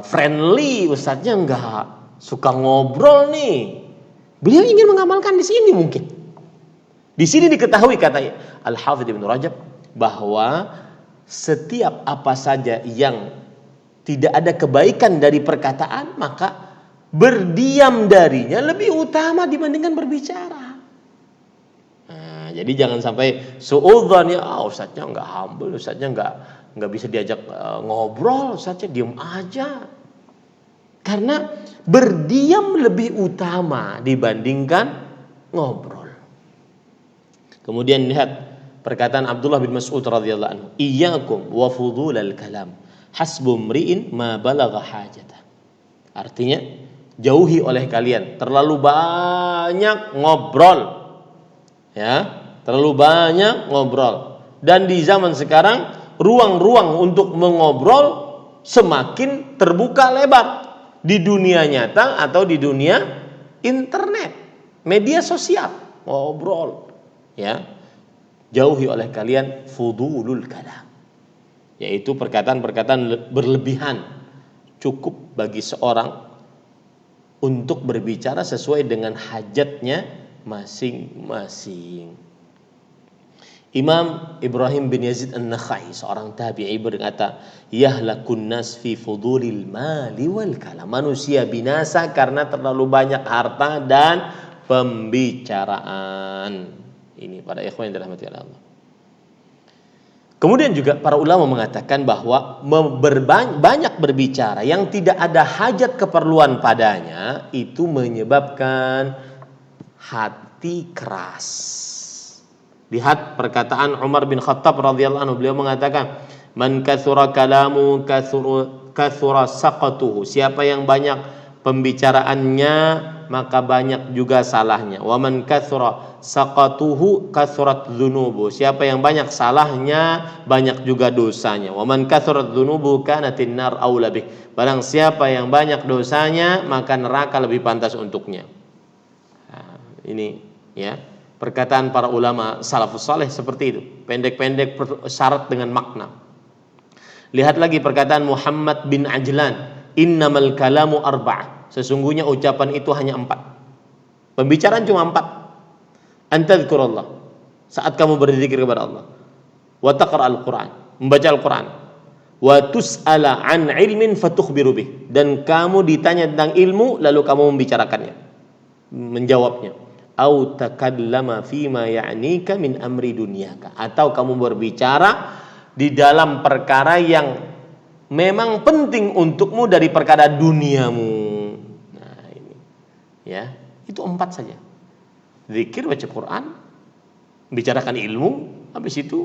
friendly, ustadznya nggak suka ngobrol nih. Beliau ingin mengamalkan di sini mungkin. Di sini diketahui, kata Al-Hafidz Ibnu Rajab, bahwa setiap apa saja yang tidak ada kebaikan dari perkataan, maka berdiam darinya lebih utama dibandingkan berbicara. Nah, jadi jangan sampai suudzon ya, ustadznya nggak humble, ustadznya nggak bisa diajak ngobrol, ustadznya diam aja. Karena berdiam lebih utama dibandingkan ngobrol. Kemudian lihat perkataan Abdullah bin Mas'ud radhiyallahu anhu, "Iyyakum wa fudulal kalam, hasbu mri'in ma balagha hajatah." Artinya, jauhi oleh kalian terlalu banyak ngobrol. Ya, terlalu banyak ngobrol. Dan di zaman sekarang ruang-ruang untuk mengobrol semakin terbuka lebar di dunia nyata atau di dunia internet, media sosial, ngobrol. Ya. Jauhi oleh kalian fudulul kalam, yaitu perkataan-perkataan berlebihan. Cukup bagi seorang untuk berbicara sesuai dengan hajatnya masing-masing. Imam Ibrahim bin Yazid An-Nakhai, seorang tabi'i, berkata, yahlakun nas fi fudulil mali wal kalam. Manusia binasa karena terlalu banyak harta dan pembicaraan. Ini para ikhwan yang dirahmati oleh Allah. Kemudian juga para ulama mengatakan bahwa banyak berbicara yang tidak ada hajat keperluan padanya itu menyebabkan hati keras. Lihat perkataan Umar bin Khattab radhiyallahu anhu, beliau mengatakan, man kathura kalamu kathura saqatuhu. Siapa yang banyak pembicaraannya maka banyak juga salahnya. Wa man kathura saqatuhu kathurat dzunubu. Siapa yang banyak salahnya banyak juga dosanya. Wa man kathurat dzunubu kanatin nar aula bih. Barang siapa yang banyak dosanya maka neraka lebih pantas untuknya. Nah, ini ya perkataan para ulama salafus saleh seperti itu, pendek-pendek syarat dengan makna. Lihat lagi perkataan Muhammad bin Ajlan, innamal kalamu arba'ah. Sesungguhnya ucapan itu hanya 4. Pembicaraan cuma 4. Antadhkurallah, saat kamu berzikir kepada Allah. Wa taqra'al Qur'an, membaca Al-Qur'an. Wa tus'ala an ilmin fatukhbiru bih, dan kamu ditanya tentang ilmu lalu kamu membicarakannya, menjawabnya. Au takallama fima ya'nika min amri dunyaka, atau kamu berbicara di dalam perkara yang memang penting untukmu dari perkara duniamu. Nah ini ya, itu 4 saja. Zikir, baca Quran, membicarakan ilmu, habis itu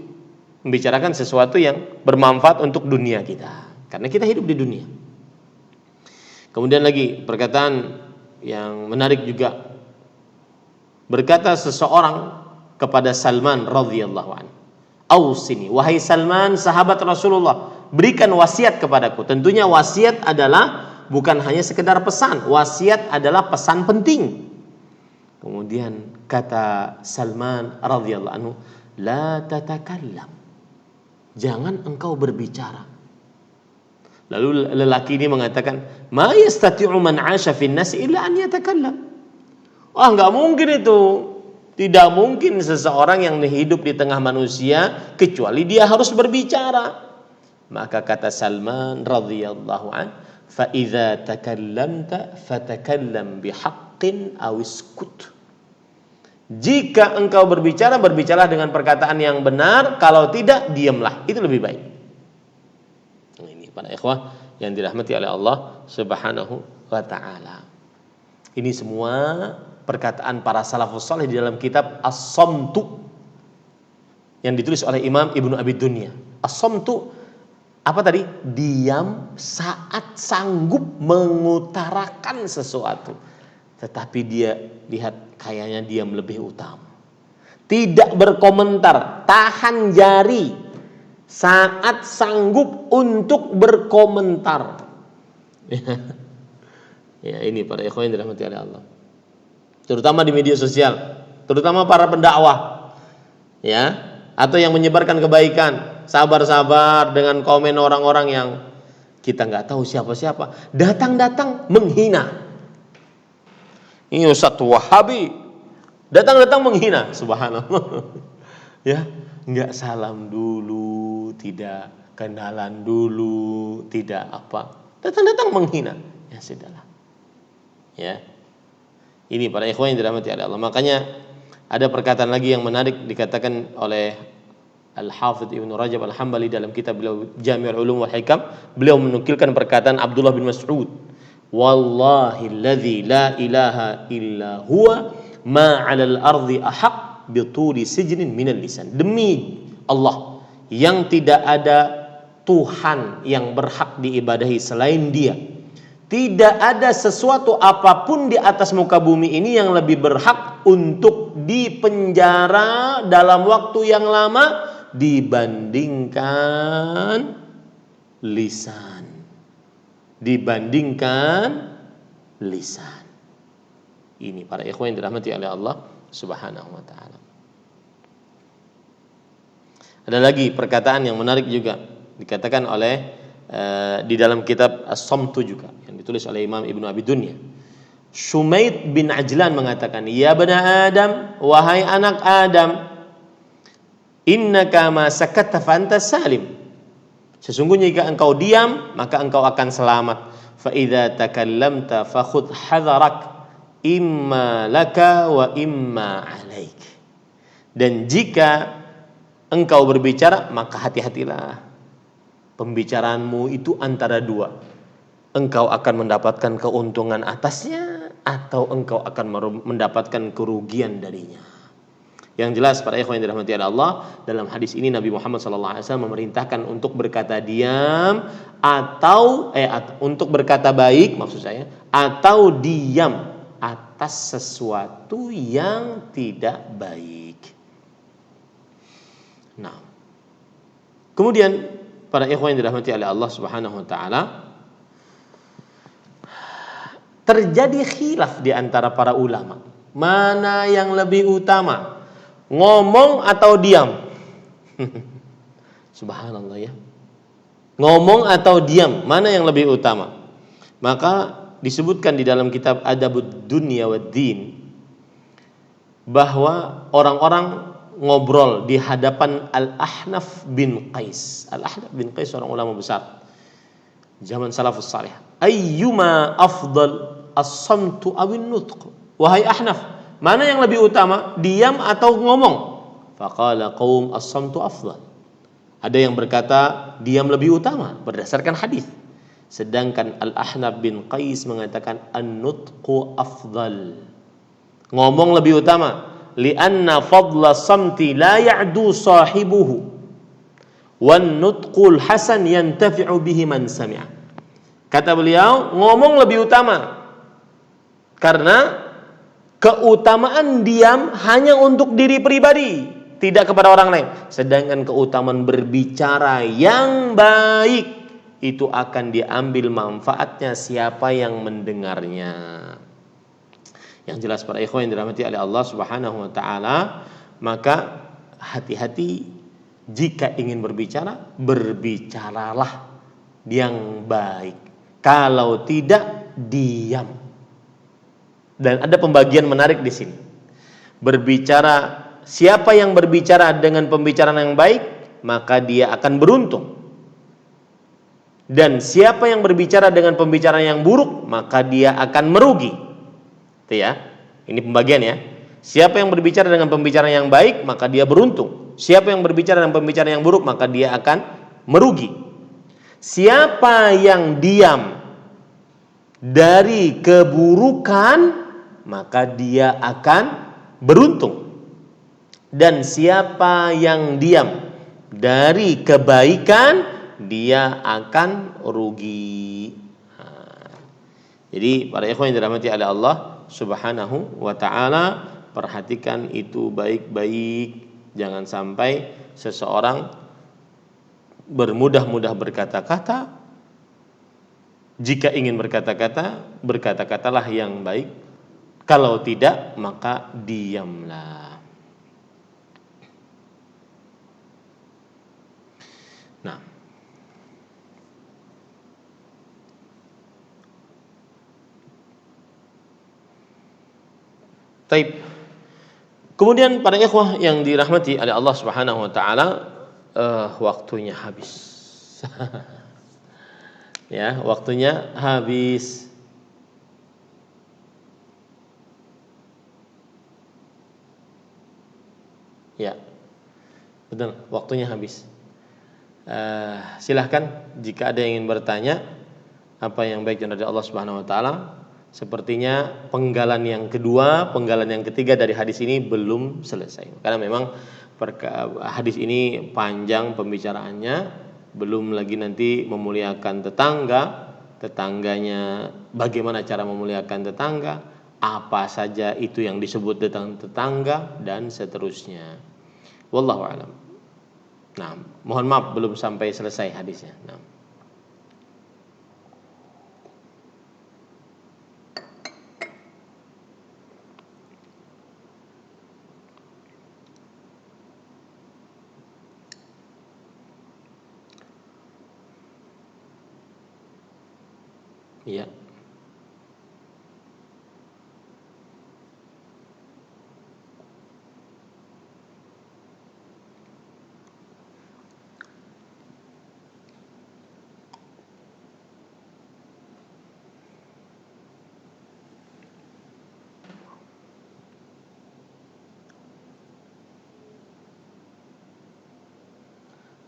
membicarakan sesuatu yang bermanfaat untuk dunia kita, karena kita hidup di dunia. Kemudian lagi perkataan yang menarik juga, berkata seseorang kepada Salman radhiyallahu anhu, "Ausini, wahai Salman, sahabat Rasulullah, berikan wasiat kepadaku." Tentunya wasiat adalah bukan hanya sekedar pesan, wasiat adalah pesan penting. Kemudian kata Salman radhiyallahu anhu, "La tatakallam." Jangan engkau berbicara. Lalu lelaki ini mengatakan, "Ma yastati'u man 'asha fin nas illa an yatakallam." Wah, enggak mungkin itu. Tidak mungkin seseorang yang hidup di tengah manusia kecuali dia harus berbicara. Maka kata Salman radhiyallahu an, "Fa idza takallamta fatakallam bihaqqin aw iskut." Jika engkau berbicara, berbicaralah dengan perkataan yang benar, kalau tidak diamlah, itu lebih baik. Ini para ikhwah yang dirahmati oleh Allah Subhanahu wa taala. Ini semua perkataan para salafus saleh di dalam kitab As-Samtu yang ditulis oleh Imam Ibnu Abi Dunya. As-Samtu apa tadi? Diam saat sanggup mengutarakan sesuatu, tetapi dia lihat kayaknya diam lebih utama. Tidak berkomentar, tahan jari saat sanggup untuk berkomentar. Ya, ini para ikhwan yang dirahmati oleh Allah. Terutama di media sosial, terutama para pendakwah, ya, atau yang menyebarkan kebaikan, sabar-sabar dengan komen orang-orang yang kita nggak tahu siapa-siapa, datang-datang menghina. Ini Ustaz Wahabi, datang-datang menghina, subhanallah. Ya, nggak salam dulu, tidak kenalan dulu, tidak apa, datang-datang menghina. Ya sudahlah, ya. Ini para ikhwan yang dirahmati oleh Allah. Makanya ada perkataan lagi yang menarik dikatakan oleh Al-Hafidz Ibnu Rajab Al-Hambali dalam kitab beliau Jami'ul Ulum wal Hikam. Beliau menukilkan perkataan Abdullah bin Mas'ud, "Wallahi alladzi la ilaha illa huwa ma 'alal ardi ahaq bi tuli sijnin minal lisan." Demi Allah yang tidak ada Tuhan yang berhak diibadahi selain Dia, tidak ada sesuatu apapun di atas muka bumi ini yang lebih berhak untuk dipenjara dalam waktu yang lama dibandingkan lisan. Dibandingkan lisan. Ini para ikhwan yang dirahmati oleh Allah Subhanahu wa taala. Ada lagi perkataan yang menarik juga dikatakan oleh di dalam kitab As-Samtu juga yang ditulis oleh Imam Ibnu Abi Dunya. Shumaid bin Ajlan mengatakan, "Ya bani Adam, wahai anak Adam, innaka ma sakatta fa anta salim." Sesungguhnya jika engkau diam, maka engkau akan selamat. Fa idza takallamta fakhudh hadharak imma laka wa imma alaik. Dan jika engkau berbicara, maka hati-hatilah. Pembicaraanmu itu antara dua. Engkau akan mendapatkan keuntungan atasnya atau engkau akan mendapatkan kerugian darinya. Yang jelas para ikhwan yang dirahmati Allah, dalam hadis ini Nabi Muhammad SAW memerintahkan untuk berkata diam atau untuk berkata baik maksud saya, atau diam atas sesuatu yang tidak baik. Nah, kemudian para ikhwan yang dirahmati oleh Allah Subhanahu wa taala, terjadi khilaf di antara para ulama, mana yang lebih utama, ngomong atau diam? Subhanallah ya. Ngomong atau diam, mana yang lebih utama? Maka disebutkan di dalam kitab Adabud Dunya wad Din bahwa orang-orang ngobrol di hadapan Al-Ahnaf bin Qais. Al-Ahnaf bin Qais seorang ulama besar zaman salafus salih. Ayyuma afdal as-samtu awin nutq? Wahai Ahnaf, mana yang lebih utama, diam atau ngomong? Faqala qaum as-samtu afdal. Ada yang berkata diam lebih utama berdasarkan hadis. Sedangkan Al-Ahnaf bin Qais mengatakan an-nutqu afdal. Ngomong lebih utama. Lianna fadla samti la ya'du sahibuhu. Wan nutqul hasan yantafi'u bihi man sami'a. Kata beliau, ngomong lebih utama. Karena keutamaan diam hanya untuk diri pribadi, tidak kepada orang lain. Sedangkan keutamaan berbicara yang baik itu akan diambil manfaatnya siapa yang mendengarnya. Yang jelas para ikhwan yang dirahmati oleh Allah Subhanahu wa taala, maka hati-hati jika ingin berbicara, berbicaralah yang baik. Kalau tidak, diam. Dan ada pembagian menarik di sini. Berbicara, siapa yang berbicara dengan pembicaraan yang baik, maka dia akan beruntung. Dan siapa yang berbicara dengan pembicaraan yang buruk, maka dia akan merugi. Itu ya. Ini pembagian ya. Siapa yang berbicara dengan pembicaraan yang baik, maka dia beruntung. Siapa yang berbicara dengan pembicaraan yang buruk, maka dia akan merugi. Siapa yang diam dari keburukan, maka dia akan beruntung. Dan siapa yang diam dari kebaikan, dia akan rugi. Jadi para ikhwan yang dirahmati oleh Allah Subhanahu wa taala, perhatikan itu baik-baik. Jangan sampai seseorang bermudah-mudah berkata-kata. Jika ingin berkata-kata, berkata-katalah yang baik. Kalau tidak, maka diamlah. Nah, taib. Kemudian para ikhwah yang dirahmati oleh Allah Subhanahu wa taala, waktunya habis. Ya, waktunya habis. Ya, betul, waktunya habis. Silahkan jika ada yang ingin bertanya apa yang baik dari Allah Subhanahu wa taala. Sepertinya penggalan yang kedua, penggalan yang ketiga dari hadis ini belum selesai. Karena memang hadis ini panjang pembicaraannya, belum lagi nanti memuliakan tetangganya, bagaimana cara memuliakan tetangga, apa saja itu yang disebut tentang tetangga dan seterusnya. Wallahu a'lam. Nah, mohon maaf belum sampai selesai hadisnya. Nah. Iya.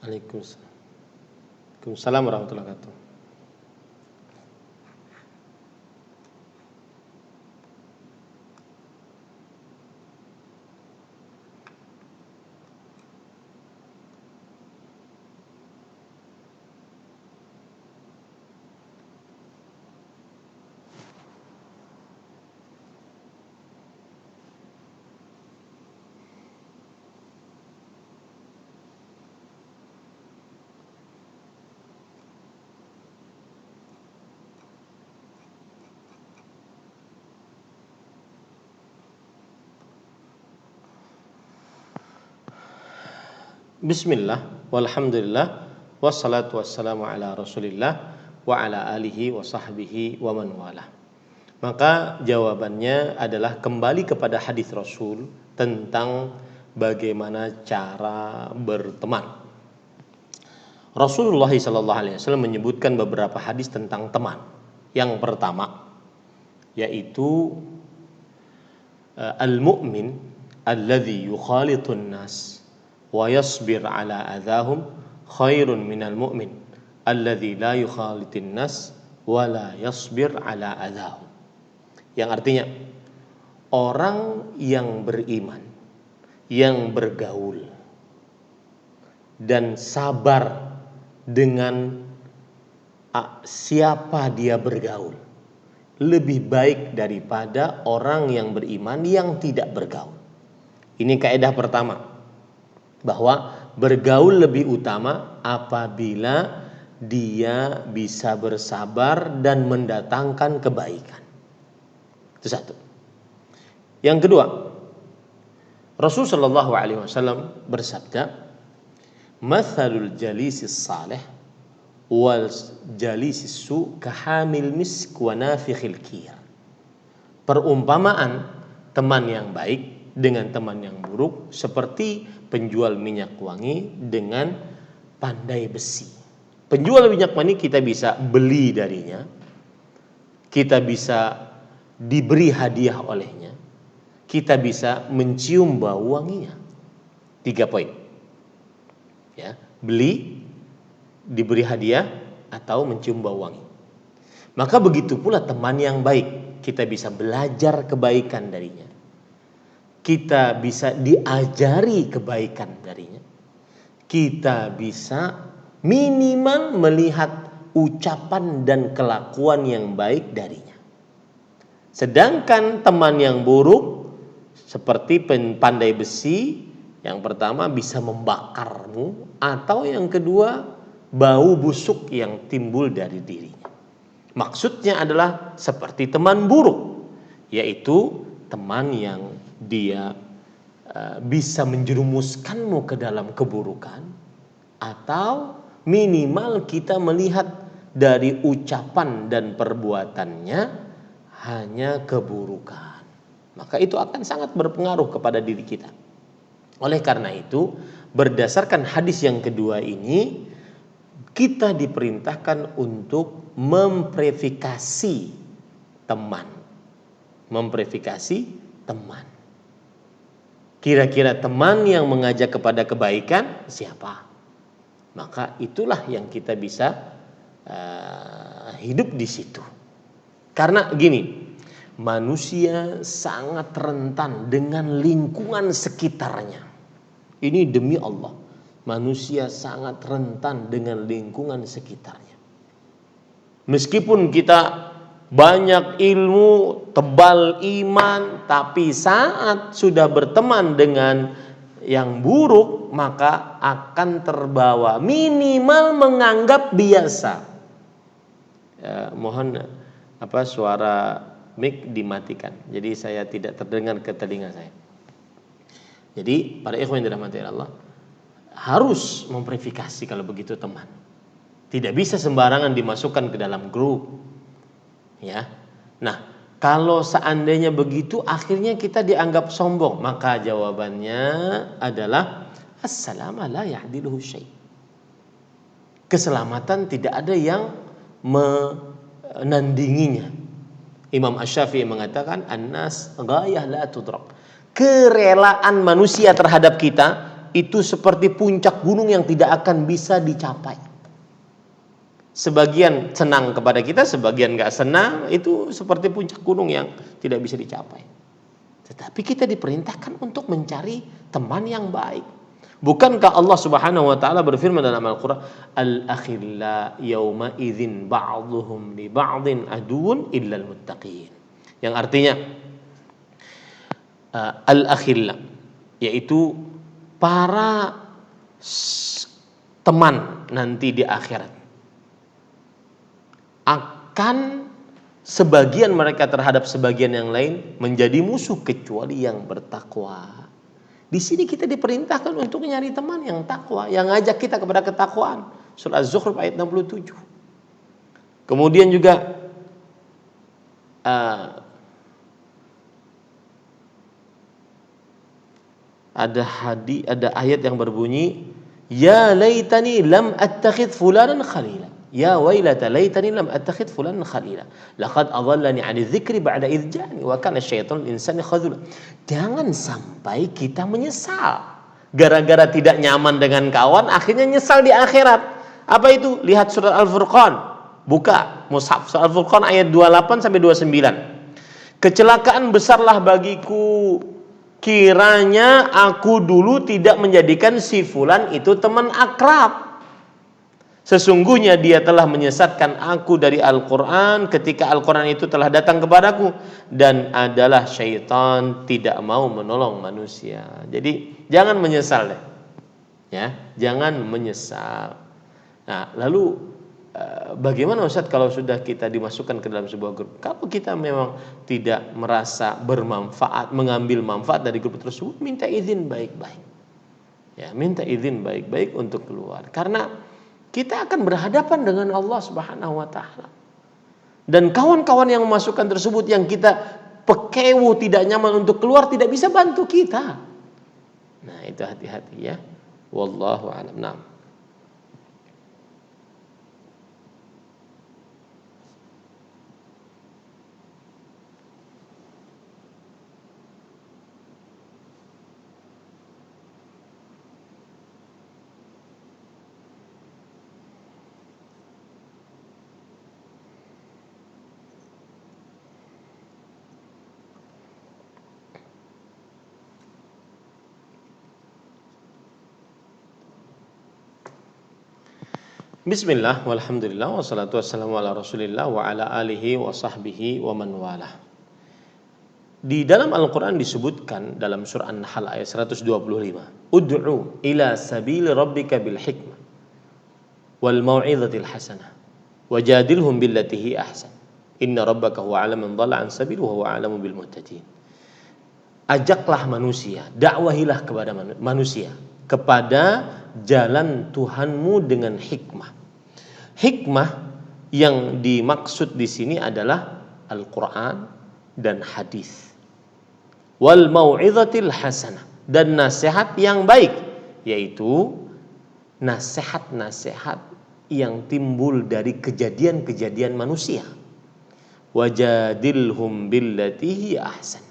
Waalaikumsalam warahmatullahi wabarakatuh. Bismillah, walhamdulillah, wassalatu wassalamu ala rasulillah wa ala alihi wa sahbihi wa man walah. Maka jawabannya adalah kembali kepada hadis Rasul tentang bagaimana cara berteman. Rasulullah SAW menyebutkan beberapa hadis tentang teman. Yang pertama yaitu al-mu'min alladhi yukhalitun nas wa yasbir ala adahum khairun minal mu'min alladzi la yukhalitin nas wa la yasbir ala adahum. Yang artinya orang yang beriman, yang bergaul dan sabar dengan siapa dia bergaul lebih baik daripada orang yang beriman yang tidak bergaul. Ini kaidah pertama, bahwa bergaul lebih utama apabila dia bisa bersabar dan mendatangkan kebaikan. Itu satu. Yang kedua, Rasulullah SAW bersabda, "Mathalul jalisis salih wal jalisis su kahamil misk wa nafikhil kir." Perumpamaan teman yang baik dengan teman yang buruk seperti penjual minyak wangi dengan pandai besi. Penjual minyak wangi kita bisa beli darinya, kita bisa diberi hadiah olehnya, kita bisa mencium bau wanginya. 3 poin. Ya, beli, diberi hadiah, atau mencium bau wangi. Maka begitu pula teman yang baik, kita bisa belajar kebaikan darinya, kita bisa diajari kebaikan darinya, kita bisa minimal melihat ucapan dan kelakuan yang baik darinya. Sedangkan teman yang buruk seperti pandai besi, yang pertama bisa membakarmu, atau yang kedua bau busuk yang timbul dari dirinya. Maksudnya adalah seperti teman buruk, yaitu teman yang dia bisa menjerumuskanmu ke dalam keburukan, atau minimal kita melihat dari ucapan dan perbuatannya hanya keburukan. Maka itu akan sangat berpengaruh kepada diri kita. Oleh karena itu, berdasarkan hadis yang kedua ini, kita diperintahkan untuk memverifikasi teman. Memverifikasi teman. Kira-kira teman yang mengajak kepada kebaikan siapa? Maka itulah yang kita bisa hidup di situ. Karena gini, manusia sangat rentan dengan lingkungan sekitarnya. Ini demi Allah, manusia sangat rentan dengan lingkungan sekitarnya. Meskipun kita banyak ilmu, tebal iman, tapi saat sudah berteman dengan yang buruk, maka akan terbawa, minimal menganggap biasa. Mohon suara mic dimatikan, jadi saya tidak terdengar ke telinga saya. Jadi para ikhwan yang dirahmati Allah, harus memverifikasi kalau begitu teman. Tidak bisa sembarangan dimasukkan ke dalam grup. Ya. Nah, kalau seandainya begitu akhirnya kita dianggap sombong, maka jawabannya adalah as-salama la ya'diluhu syai'. Keselamatan tidak ada yang menandinginya. Imam Asy-Syafi'i mengatakan an-nas ghayah la tudrak. Kerelaan manusia terhadap kita itu seperti puncak gunung yang tidak akan bisa dicapai. Sebagian senang kepada kita, sebagian gak senang, itu seperti puncak gunung yang tidak bisa dicapai. Tetapi kita diperintahkan untuk mencari teman yang baik. Bukankah Allah Subhanahu wa taala berfirman dalam Al-Qur'an, "Al-akhilla yauma idzin ba'dhuhum li ba'dhin aduun illal muttaqin." Yang artinya al-akhilla, yaitu para teman nanti di akhirat akan sebagian mereka terhadap sebagian yang lain menjadi musuh kecuali yang bertakwa. Di sini kita diperintahkan untuk nyari teman yang takwa, yang ngajak kita kepada ketakwaan. Surah Az-Zukhruf ayat 67. Kemudian juga ada ayat yang berbunyi, ya laitani lam attakhidh fulanan khalila. Ya wailata laitani lam attakhidh fulanan khalila. Laqad adallani 'ani dzikri ba'da idh ja'ani wa kana asyaitanu insani khadzula. Jangan sampai kita menyesal gara-gara tidak nyaman dengan kawan, akhirnya nyesal di akhirat. Apa itu? Lihat surat Al-Furqan. Buka mushaf surat Al-Furqan ayat 28 sampai 29. Kecelakaan besarlah bagiku kiranya aku dulu tidak menjadikan si fulan itu teman akrab. Sesungguhnya dia telah menyesatkan aku dari Al-Quran ketika Al-Quran itu telah datang kepadaku, dan adalah syaitan tidak mau menolong manusia. Jadi jangan menyesal deh, ya, jangan menyesal. Nah, lalu bagaimana Ustaz kalau sudah kita dimasukkan ke dalam sebuah grup? Kalau kita memang tidak merasa bermanfaat, mengambil manfaat dari grup tersebut, minta izin baik-baik. Ya, minta izin baik-baik untuk keluar. Karena kita akan berhadapan dengan Allah Subhanahu wa taala. Dan kawan-kawan yang memasukkan tersebut yang kita pekewu, tidak nyaman untuk keluar, tidak bisa bantu kita. Nah, itu hati-hati ya. Wallahu a'lam. Nah. Bismillah, walhamdulillah, wassalatu wassalamu ala rasulillah wa ala alihi wa sahbihi wa man walah. Di dalam Al-Quran disebutkan dalam surah An-Nahl ayat 125, ud'u ila sabili rabbika bil hikmah wal mau'izatil hasanah wajadilhum billati hi ahsan inna rabbaka huwa a'lamu man dhalla an sabili wa huwa a'lamu bil muhtadin. Ajaklah manusia, dakwahilah kepada manusia kepada jalan Tuhanmu dengan hikmah. Hikmah yang dimaksud di sini adalah Al-Quran dan hadis. Wal mau'izatil hasanah, dan nasihat yang baik, yaitu nasihat-nasihat yang timbul dari kejadian-kejadian manusia. Wajadilhum billati hi ahsan,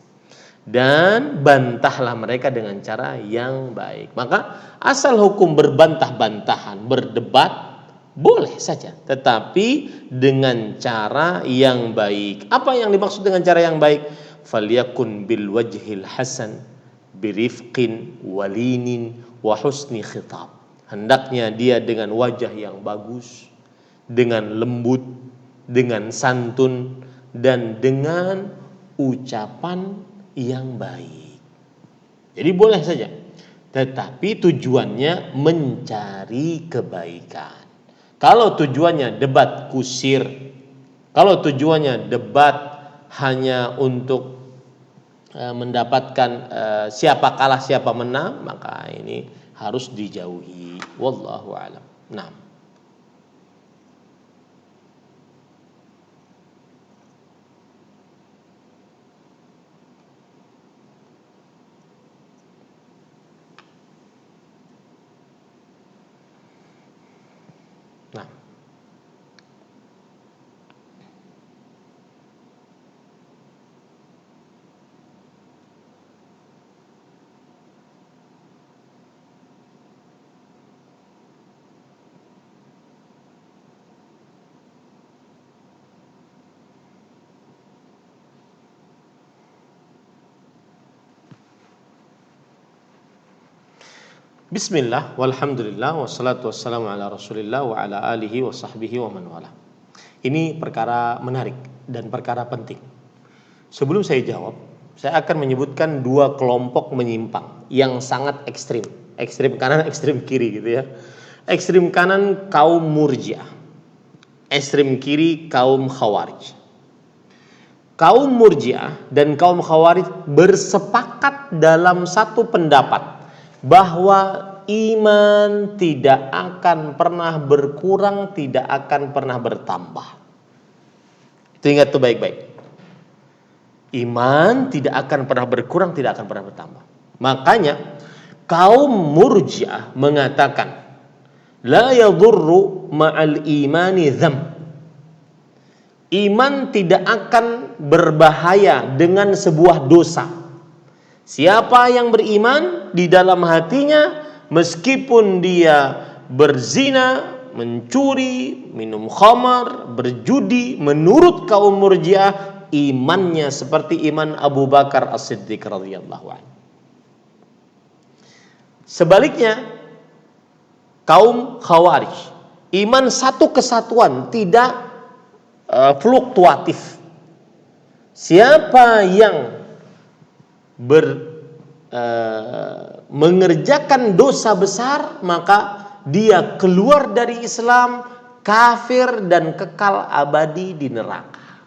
dan bantahlah mereka dengan cara yang baik. Maka asal hukum berbantah-bantahan, berdebat boleh saja, tetapi dengan cara yang baik. Apa yang dimaksud dengan cara yang baik? Falyakun bil wajhil hasan birifqin walinin wa husni khitab. Hendaknya dia dengan wajah yang bagus, dengan lembut, dengan santun, dan dengan ucapan yang baik. Jadi boleh saja, tetapi tujuannya mencari kebaikan. Kalau tujuannya debat kusir, kalau tujuannya debat hanya untuk mendapatkan siapa kalah siapa menang, maka ini harus dijauhi. Wallahu a'lam. Nah. Nah. Bismillah, walhamdulillah, wassalatu wassalamu ala rasulillah wa ala alihi wa sahbihi wa man wala. Ini perkara menarik dan perkara penting. Sebelum saya jawab, saya akan menyebutkan dua kelompok menyimpang yang sangat ekstrim. Ekstrim kanan, ekstrim kiri gitu ya. Ekstrim kanan kaum Murji'ah, ekstrim kiri kaum Khawarij. Kaum Murji'ah dan kaum Khawarij bersepakat dalam satu pendapat bahwa iman tidak akan pernah berkurang, tidak akan pernah bertambah. Itu ingat tuh baik-baik. Iman tidak akan pernah berkurang, tidak akan pernah bertambah. Makanya kaum Murji'ah mengatakan la yadurru ma'al imani dzam. Iman tidak akan berbahaya dengan sebuah dosa. Siapa yang beriman di dalam hatinya, meskipun dia berzina, mencuri, minum khamar, berjudi, menurut kaum Murji'ah imannya seperti iman Abu Bakar As-Siddiq radhiyallahu anhu. Sebaliknya kaum Khawarij, iman satu kesatuan, tidak fluktuatif. Siapa yang mengerjakan dosa besar, maka dia keluar dari Islam, kafir dan kekal abadi di neraka.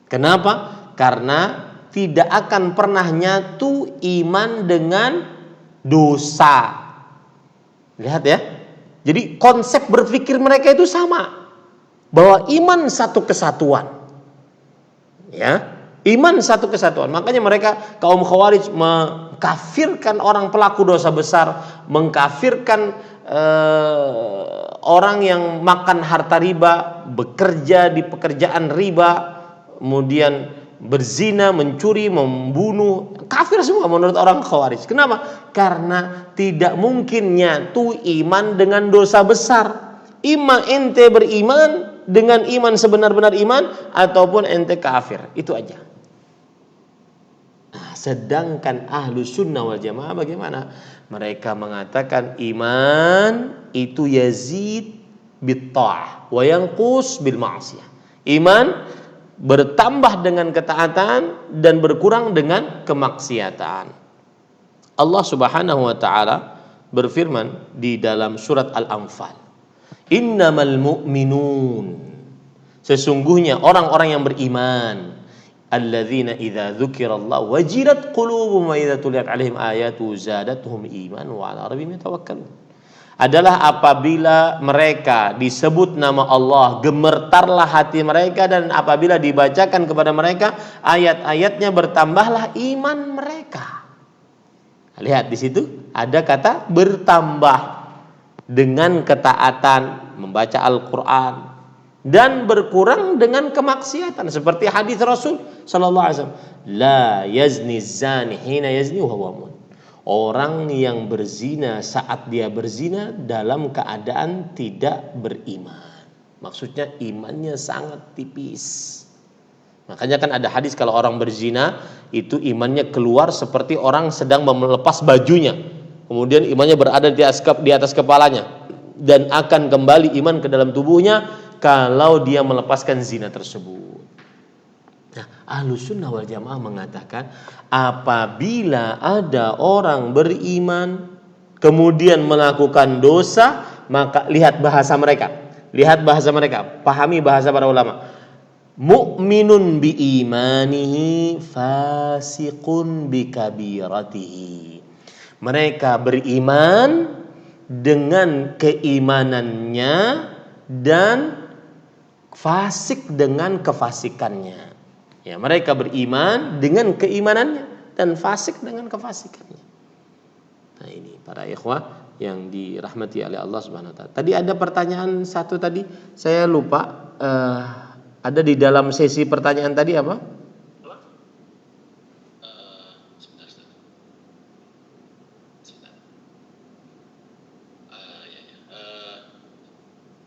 Kenapa? Karena tidak akan pernah nyatu iman dengan dosa. Lihat ya. Jadi konsep berpikir mereka itu sama, bahwa iman satu kesatuan. Ya, iman satu kesatuan. Makanya mereka kaum Khawarij mengkafirkan orang pelaku dosa besar, mengkafirkan orang yang makan harta riba, bekerja di pekerjaan riba, kemudian berzina, mencuri, membunuh, kafir semua menurut orang Khawarij. Kenapa? Karena tidak mungkin nyatu iman dengan dosa besar. Ima ente beriman dengan iman sebenar-benar iman, ataupun ente kafir, itu aja. Nah, sedangkan ahlu sunnah wal jamaah bagaimana? Mereka mengatakan iman itu yazid bitta'ah wa yanqus bil ma'siyah. Iman bertambah dengan ketaatan dan berkurang dengan kemaksiatan. Allah Subhanahu wa taala berfirman di dalam surat Al-Anfal, innamal mu'minun, sesungguhnya orang-orang yang beriman, alladzina idza dzukirallahu wajilat qulubuhum wa idza tuliyat 'alaihim ayatu zadatuhum iman wa 'ala rabbihim yatawakkalun, adalah apabila mereka disebut nama Allah, gemetarlah hati mereka, dan apabila dibacakan kepada mereka ayat-ayatnya, bertambahlah iman mereka. Lihat di situ ada kata bertambah dengan ketaatan, membaca Al-Quran, dan berkurang dengan kemaksiatan, seperti hadis Rasul sallallahu alaihi wasallam, la yazni zani hina yazni wa huwa mu'min. Orang yang berzina saat dia berzina dalam keadaan tidak beriman. Maksudnya imannya sangat tipis. Makanya kan ada hadis kalau orang berzina itu imannya keluar seperti orang sedang melepas bajunya, kemudian imannya berada di atas kepalanya, dan akan kembali iman ke dalam tubuhnya kalau dia melepaskan zina tersebut. Nah, Ahlus Sunnah wal Jamaah mengatakan apabila ada orang beriman kemudian melakukan dosa, maka lihat bahasa mereka, pahami bahasa para ulama. Mu'minun bi imanihi fasiqun bi kabiratihi. Mereka beriman dengan keimanannya dan fasik dengan kefasikannya. Ya, mereka beriman dengan keimanannya dan fasik dengan kefasikannya. Nah, ini para ikhwah yang dirahmati oleh Allah Subhanahu wa taala. Tadi ada pertanyaan satu tadi, saya lupa, ada di dalam sesi pertanyaan tadi apa?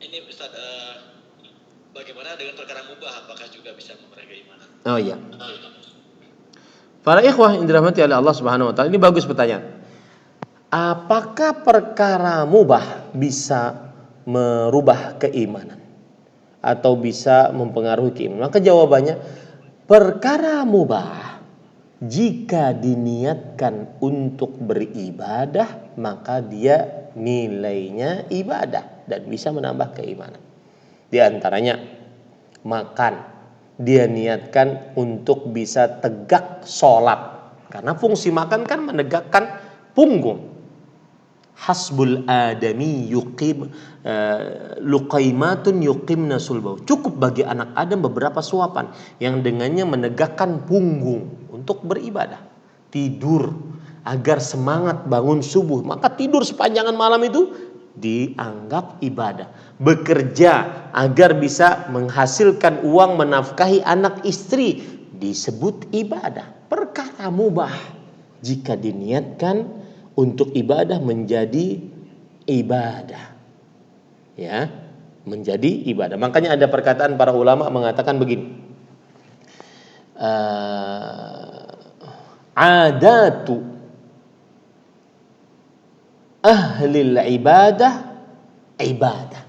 Ini Ustaz, bagaimana dengan perkara mubah? Apakah juga bisa memerangi keimanan? Oh iya. Para ikhwah yang dirahmati oleh Allah Subhanahu wa taala, ini bagus pertanyaan. apakah perkara mubah bisa merubah keimanan atau bisa mempengaruhi keimanan? Maka jawabannya, perkara mubah jika diniatkan untuk beribadah, maka dia nilainya ibadah dan bisa menambah keimanan. Di antaranya makan, dia niatkan untuk bisa tegak sholat, karena fungsi makan kan menegakkan punggung. Hasbul adami yuqim luqaimatun yuqimna sulbahu. Cukup bagi anak Adam beberapa suapan yang dengannya menegakkan punggung untuk beribadah. Tidur agar semangat bangun subuh, maka tidur sepanjangan malam itu dianggap ibadah. Bekerja agar bisa menghasilkan uang menafkahi anak istri disebut ibadah. Perkara mubah jika diniatkan untuk ibadah menjadi ibadah, ya, menjadi ibadah. Makanya ada perkataan para ulama mengatakan begini, adatu ahlil ibadah ibadah.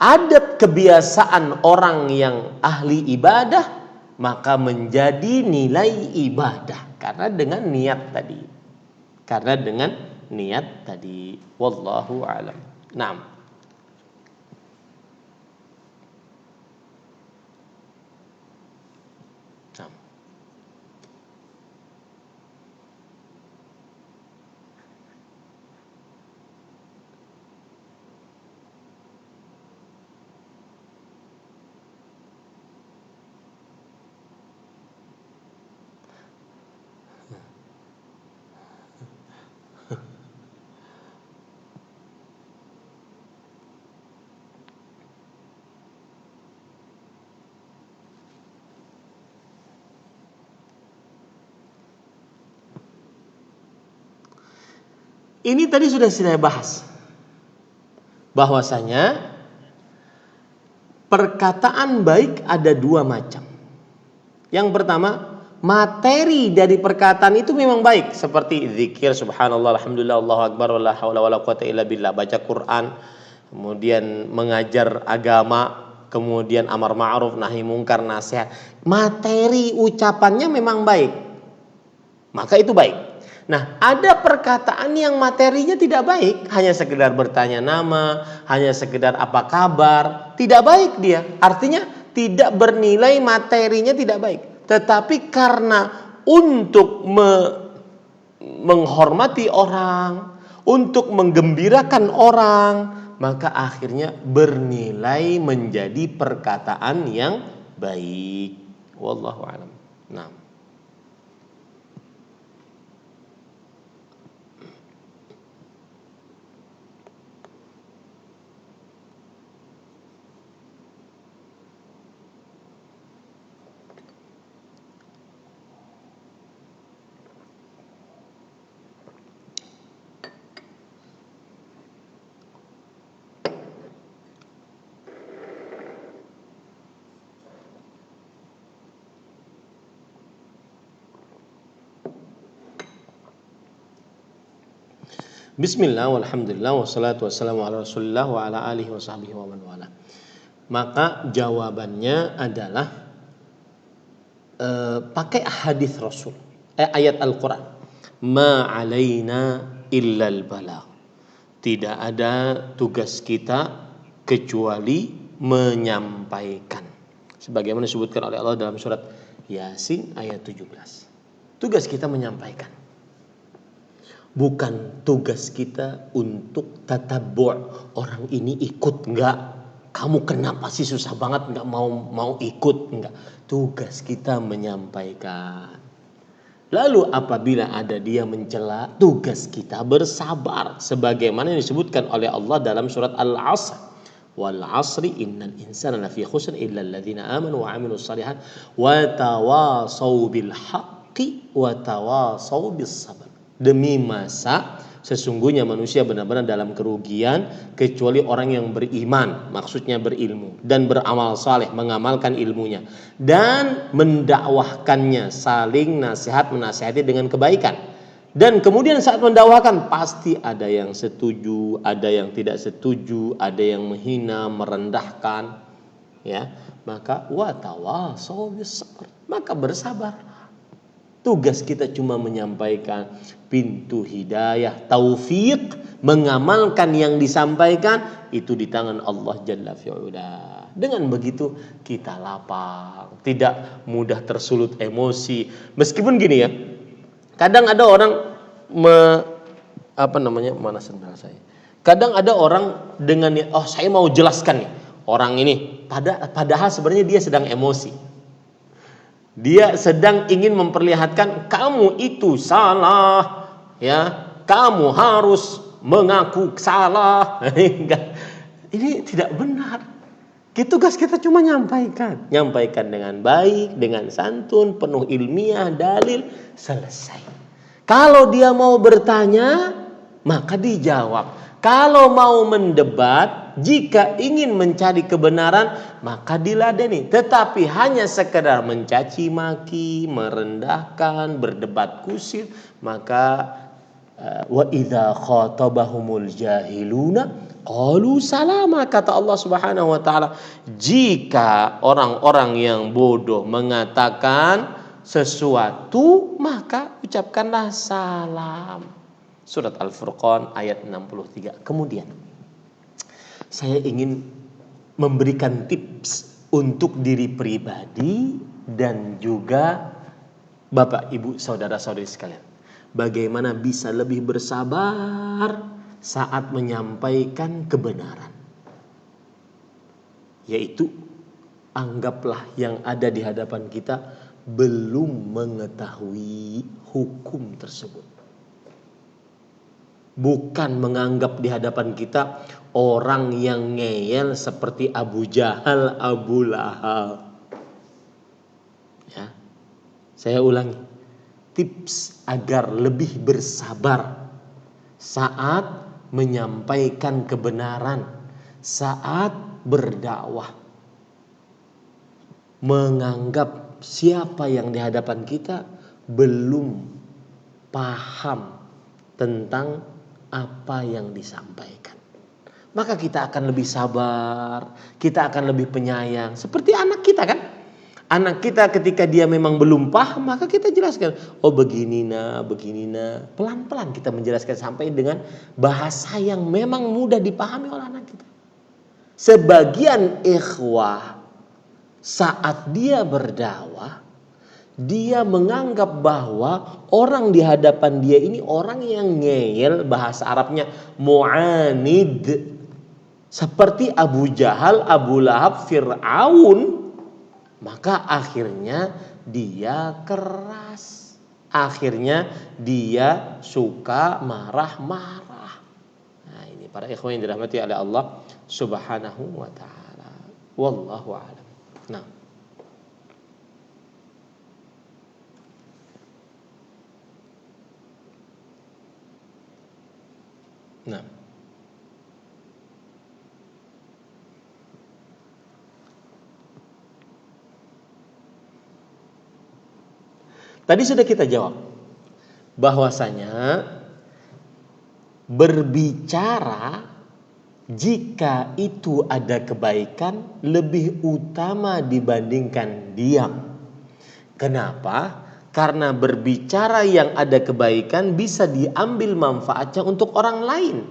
Adat kebiasaan orang yang ahli ibadah maka menjadi nilai ibadah karena dengan niat tadi. Karena dengan niat tadi. Wallahu a'lam. Naam. Naam. Ini tadi sudah saya bahas bahwasanya perkataan baik ada dua macam. Yang pertama, materi dari perkataan itu memang baik, seperti zikir, subhanallah, alhamdulillah, Allahu akbar, wala haula wala quwata illa billah, baca Quran, kemudian mengajar agama, kemudian amar ma'ruf, nahi mungkar, nasihat. Materi ucapannya memang baik, maka itu baik. Nah, ada perkataan yang materinya tidak baik, hanya sekedar bertanya nama, hanya sekedar apa kabar, tidak baik dia. Artinya tidak bernilai, materinya tidak baik. Tetapi karena untuk menghormati orang, untuk menggembirakan orang, maka akhirnya bernilai menjadi perkataan yang baik. Wallahu a'lam. Nah. Bismillah, walhamdulillah, wassalatu wassalamu ala rasulillah wa ala alihi wa sahbihi wa man wala. Maka jawabannya adalah pakai hadis Rasul, ayat Al-Quran. Ma alaina illal balagh. Tidak ada tugas kita kecuali menyampaikan. Sebagaimana disebutkan oleh Allah dalam surat Yasin ayat 17. Tugas kita menyampaikan. Bukan tugas kita untuk tatabbu', orang ini ikut enggak, kamu kenapa sih susah banget enggak mau ikut, enggak. Tugas kita menyampaikan. Lalu apabila ada dia mencela, tugas kita bersabar sebagaimana yang disebutkan oleh Allah dalam surat Al-'Asr. Wal 'asri innal insana lafi khusr illa alladziina aamanu wa 'amilus shalihaat wa tawashaw bil haqqi wa tawashaw bis sabr. Demi masa sesungguhnya manusia benar-benar dalam kerugian kecuali orang yang beriman, maksudnya berilmu, dan beramal saleh, mengamalkan ilmunya dan mendakwahkannya, saling nasihat menasihati dengan kebaikan. Dan kemudian saat mendakwakan pasti ada yang setuju, ada yang tidak setuju, ada yang menghina, merendahkan, ya. Maka watawasau bis sabr, maka bersabar. Tugas kita cuma menyampaikan pintu hidayah, taufik, mengamalkan yang disampaikan itu di tangan Allah Jalla fi'ula. Dengan begitu kita lapang, tidak mudah tersulut emosi. Meskipun gini ya, kadang ada orang mana sendal saya. Kadang ada orang dengan saya mau jelaskan nih orang ini, padahal sebenarnya dia sedang emosi. Dia sedang ingin memperlihatkan kamu itu salah, ya. Kamu harus mengaku salah. Ini tidak benar. Tugas kita cuma nyampaikan dengan baik, dengan santun, penuh ilmiah, dalil, selesai. Kalau dia mau bertanya, maka dijawab. Kalau mau mendebat, jika ingin mencari kebenaran, maka diladeni. Tetapi hanya sekedar mencaci maki, merendahkan, berdebat kusir, maka wa idza khatabahumul jahiluna qalu salama, kata Allah Subhanahu wa taala. Jika orang-orang yang bodoh mengatakan sesuatu, maka ucapkanlah salam. Surat Al-Furqan ayat 63. Kemudian saya ingin memberikan tips untuk diri pribadi dan juga Bapak, Ibu, saudara-saudari sekalian. Bagaimana bisa lebih bersabar saat menyampaikan kebenaran. Yaitu anggaplah yang ada di hadapan kita belum mengetahui hukum tersebut. Bukan menganggap di hadapan kita orang yang ngeyel seperti Abu Jahal, Abu Lahab. Ya. Saya ulangi. Tips agar lebih bersabar saat menyampaikan kebenaran, saat berdakwah. Menganggap siapa yang di hadapan kita belum paham tentang apa yang disampaikan. Maka kita akan lebih sabar, kita akan lebih penyayang. Seperti anak kita kan. Anak kita ketika dia memang belum paham, maka kita jelaskan. Oh begini nak. Pelan-pelan kita menjelaskan sampai dengan bahasa yang memang mudah dipahami oleh anak kita. Sebagian ikhwah saat dia berdakwah, dia menganggap bahwa orang di hadapan dia ini orang yang ngeyel, bahasa Arabnya mu'anid, seperti Abu Jahal, Abu Lahab, Fir'aun. Maka akhirnya dia keras, akhirnya dia suka marah-marah. Nah ini para ikhwan yang dirahmati oleh Allah Subhanahu wa ta'ala. Wallahu a'lam. Nah, tadi sudah kita jawab bahwasanya berbicara jika itu ada kebaikan lebih utama dibandingkan diam. Kenapa? Karena berbicara yang ada kebaikan bisa diambil manfaatnya untuk orang lain.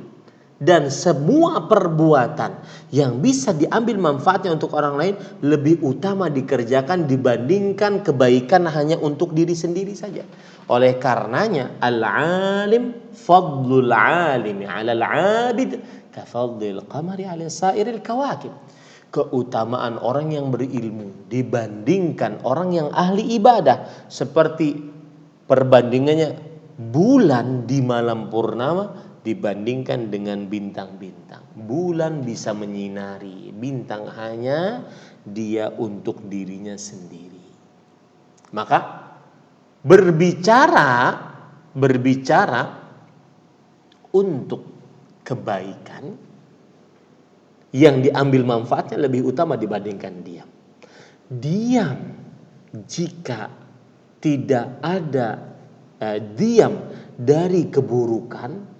Dan semua perbuatan yang bisa diambil manfaatnya untuk orang lain lebih utama dikerjakan dibandingkan kebaikan hanya untuk diri sendiri saja. Oleh karenanya al-alim fadlul alimi 'alal 'abid ka fadlil qamari 'ala sairil kawakib. Keutamaan orang yang berilmu dibandingkan orang yang ahli ibadah seperti perbandingannya bulan di malam purnama dibandingkan dengan bintang-bintang. Bulan bisa menyinari, bintang hanya dia untuk dirinya sendiri. Maka berbicara untuk kebaikan yang diambil manfaatnya lebih utama dibandingkan diam. Diam jika tidak ada diam dari keburukan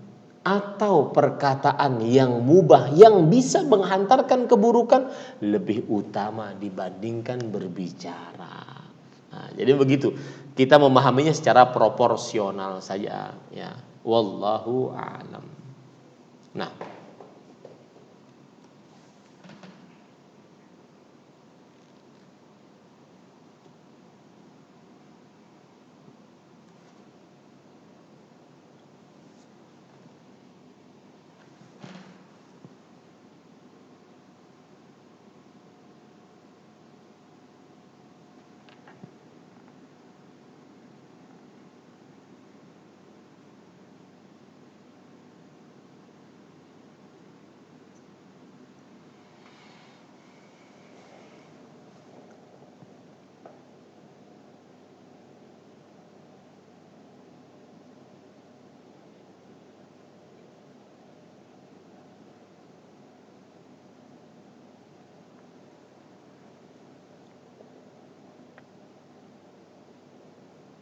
atau perkataan yang mubah yang bisa menghantarkan keburukan lebih utama dibandingkan berbicara. Nah, jadi begitu. Kita memahaminya secara proporsional saja ya. Wallahu a'lam. Nah,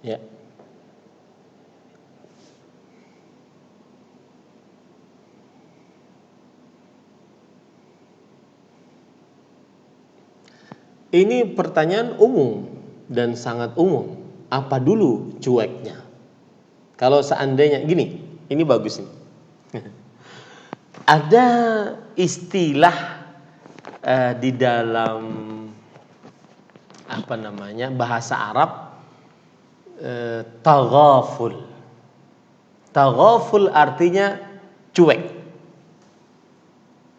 ya. Ini pertanyaan umum dan sangat umum. Apa dulu cueknya? Kalau seandainya gini, ini bagus nih. Ada istilah di dalam bahasa Arab, taghaful. Taghaful artinya cuek,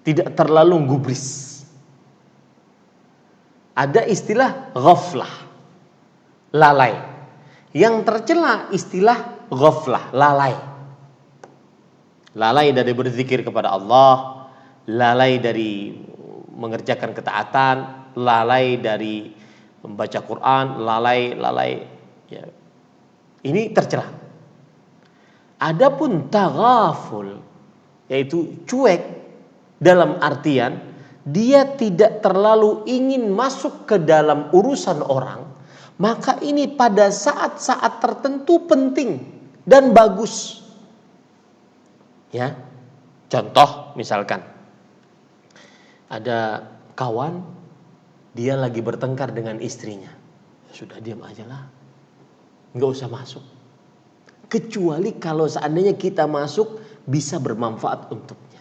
tidak terlalu gubris. Ada istilah ghaflah, lalai. Yang tercela istilah ghaflah, lalai. Lalai dari berzikir kepada Allah, lalai dari mengerjakan ketaatan, lalai dari membaca Quran, lalai ya. Ini tercela. Adapun taghaful yaitu cuek dalam artian dia tidak terlalu ingin masuk ke dalam urusan orang, maka ini pada saat-saat tertentu penting dan bagus. Ya. Contoh misalkan ada kawan dia lagi bertengkar dengan istrinya. Sudah diam aja lah. Enggak usah masuk. Kecuali kalau seandainya kita masuk bisa bermanfaat untuknya.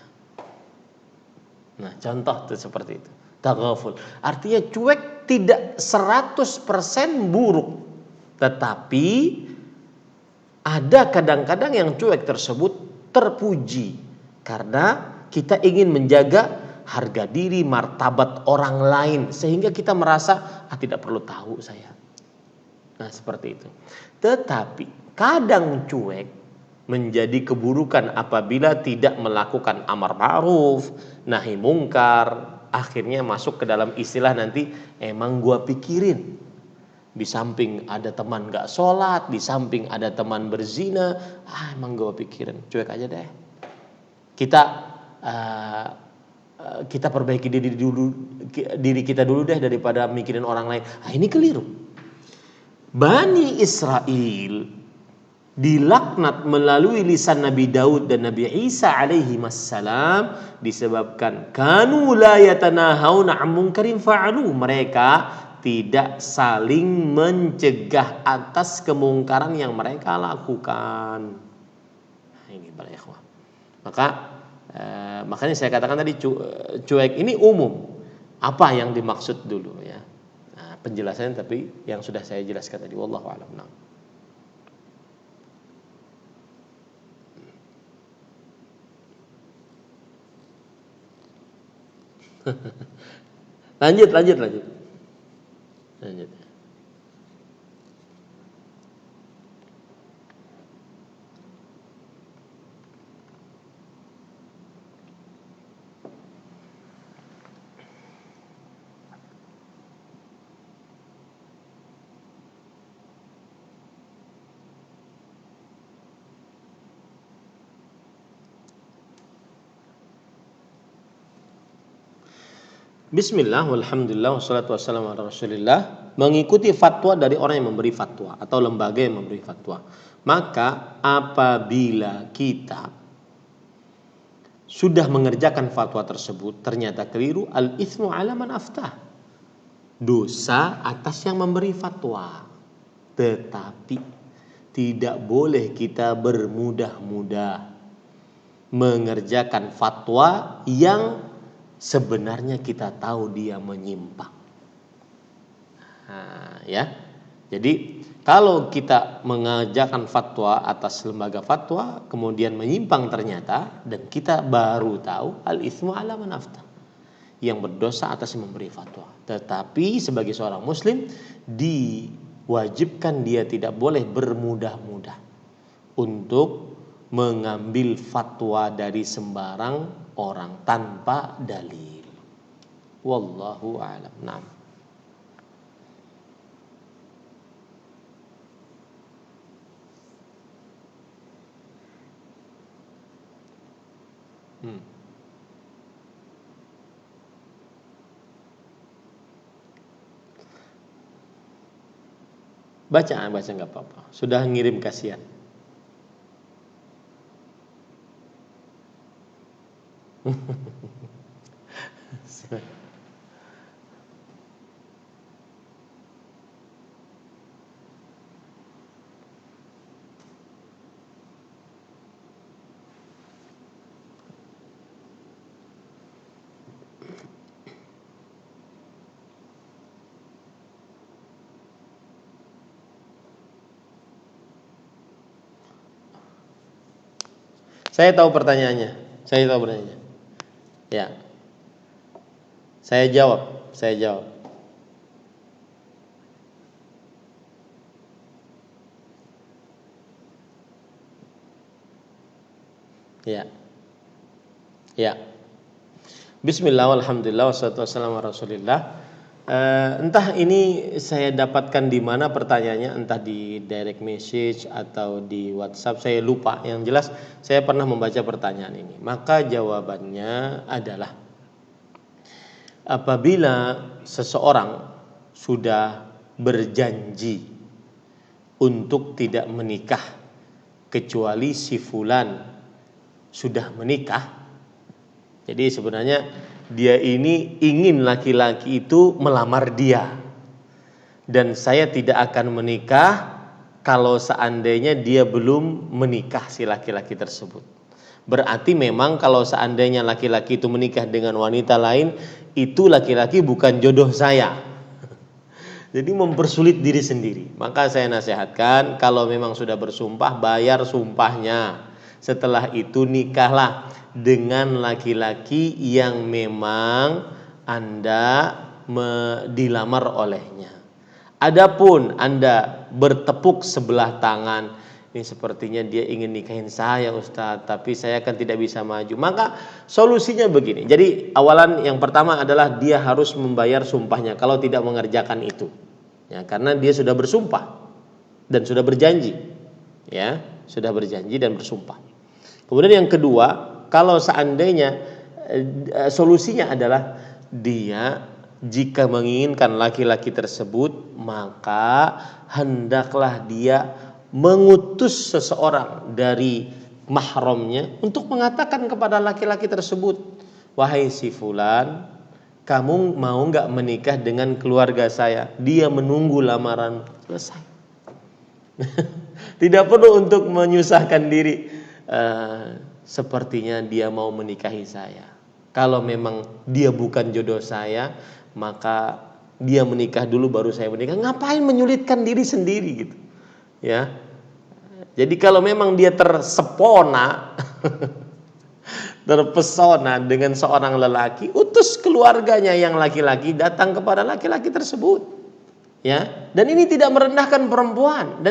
Nah, contoh tuh seperti itu. Taghaful. Artinya cuek tidak 100% buruk. Tetapi ada kadang-kadang yang cuek tersebut terpuji. Karena kita ingin menjaga harga diri, martabat orang lain. Sehingga kita merasa, tidak perlu tahu saya. Nah, seperti itu. Tetapi kadang cuek menjadi keburukan apabila tidak melakukan amar ma'ruf, nahi mungkar, akhirnya masuk ke dalam istilah nanti emang gua pikirin. Di samping ada teman gak sholat, di samping ada teman berzina, emang gua pikirin, cuek aja deh. Kita perbaiki diri kita dulu deh daripada mikirin orang lain. Ini keliru. Bani Israel dilaknat melalui lisan Nabi Daud dan Nabi Isa alaihi wassalam disebabkan kanu la yatanahawna 'an munkarin fa'alu. Mereka tidak saling mencegah atas kemungkaran yang mereka lakukan. Nah, ini para ikhwah. Makanya saya katakan tadi cuek ini umum. Apa yang dimaksud dulu ya? Nah, penjelasannya tapi yang sudah saya jelaskan tadi, wallahu a'lam. Lanjut. Bismillah, walhamdulillah, wassalatu wassalamu ala rasulillah. mengikuti fatwa dari orang yang memberi fatwa atau lembaga yang memberi fatwa. Maka apabila kita sudah mengerjakan fatwa tersebut ternyata keliru, al-itsmu 'ala man aftah. Dosa atas yang memberi fatwa. Tetapi tidak boleh kita bermudah-mudah mengerjakan fatwa yang sebenarnya kita tahu dia menyimpang. Ya. Jadi kalau kita mengerjakan fatwa atas lembaga fatwa kemudian menyimpang ternyata dan kita baru tahu, al-itsmu 'ala man aftah. Yang berdosa atas yang memberi fatwa. Tetapi sebagai seorang muslim diwajibkan dia tidak boleh bermudah-mudah untuk mengambil fatwa dari sembarang orang tanpa dalil. Wallahu a'lam. Naam. Baca nggak apa-apa. Sudah ngirim kasihan. Saya tahu pertanyaannya. Ya. Saya jawab. Ya. Bismillah, walhamdulillah, wassalatu wassalamu ala Rasulillah. Entah ini saya dapatkan di mana pertanyaannya, entah di direct message atau di WhatsApp, saya lupa. Yang jelas saya pernah membaca pertanyaan ini. Maka jawabannya adalah apabila seseorang sudah berjanji untuk tidak menikah kecuali si fulan sudah menikah. Jadi sebenarnya dia ini ingin laki-laki itu melamar dia. Dan saya tidak akan menikah kalau seandainya dia belum menikah si laki-laki tersebut. Berarti memang kalau seandainya laki-laki itu menikah dengan wanita lain, itu laki-laki bukan jodoh saya. Jadi mempersulit diri sendiri. Maka saya nasihatkan kalau memang sudah bersumpah, bayar sumpahnya. Setelah itu nikahlah dengan laki-laki yang memang Anda dilamar olehnya. Adapun Anda bertepuk sebelah tangan, ini sepertinya dia ingin nikahin saya Ustadz, tapi saya kan tidak bisa maju. Maka solusinya begini. Jadi awalan yang pertama adalah dia harus membayar sumpahnya kalau tidak mengerjakan itu. Ya, karena dia sudah bersumpah dan sudah berjanji. Ya, sudah berjanji dan bersumpah. Kemudian yang kedua, kalau seandainya solusinya adalah dia jika menginginkan laki-laki tersebut, maka hendaklah dia mengutus seseorang dari mahramnya untuk mengatakan kepada laki-laki tersebut, wahai si fulan, kamu mau nggak menikah dengan keluarga saya? Dia menunggu lamaran selesai. Tidak perlu untuk menyusahkan diri. Sepertinya dia mau menikahi saya. Kalau memang dia bukan jodoh saya, maka dia menikah dulu baru saya menikah. Ngapain menyulitkan diri sendiri gitu? Ya. Jadi kalau memang dia terpesona dengan seorang lelaki, utus keluarganya yang laki-laki datang kepada laki-laki tersebut. Ya. Dan ini tidak merendahkan perempuan.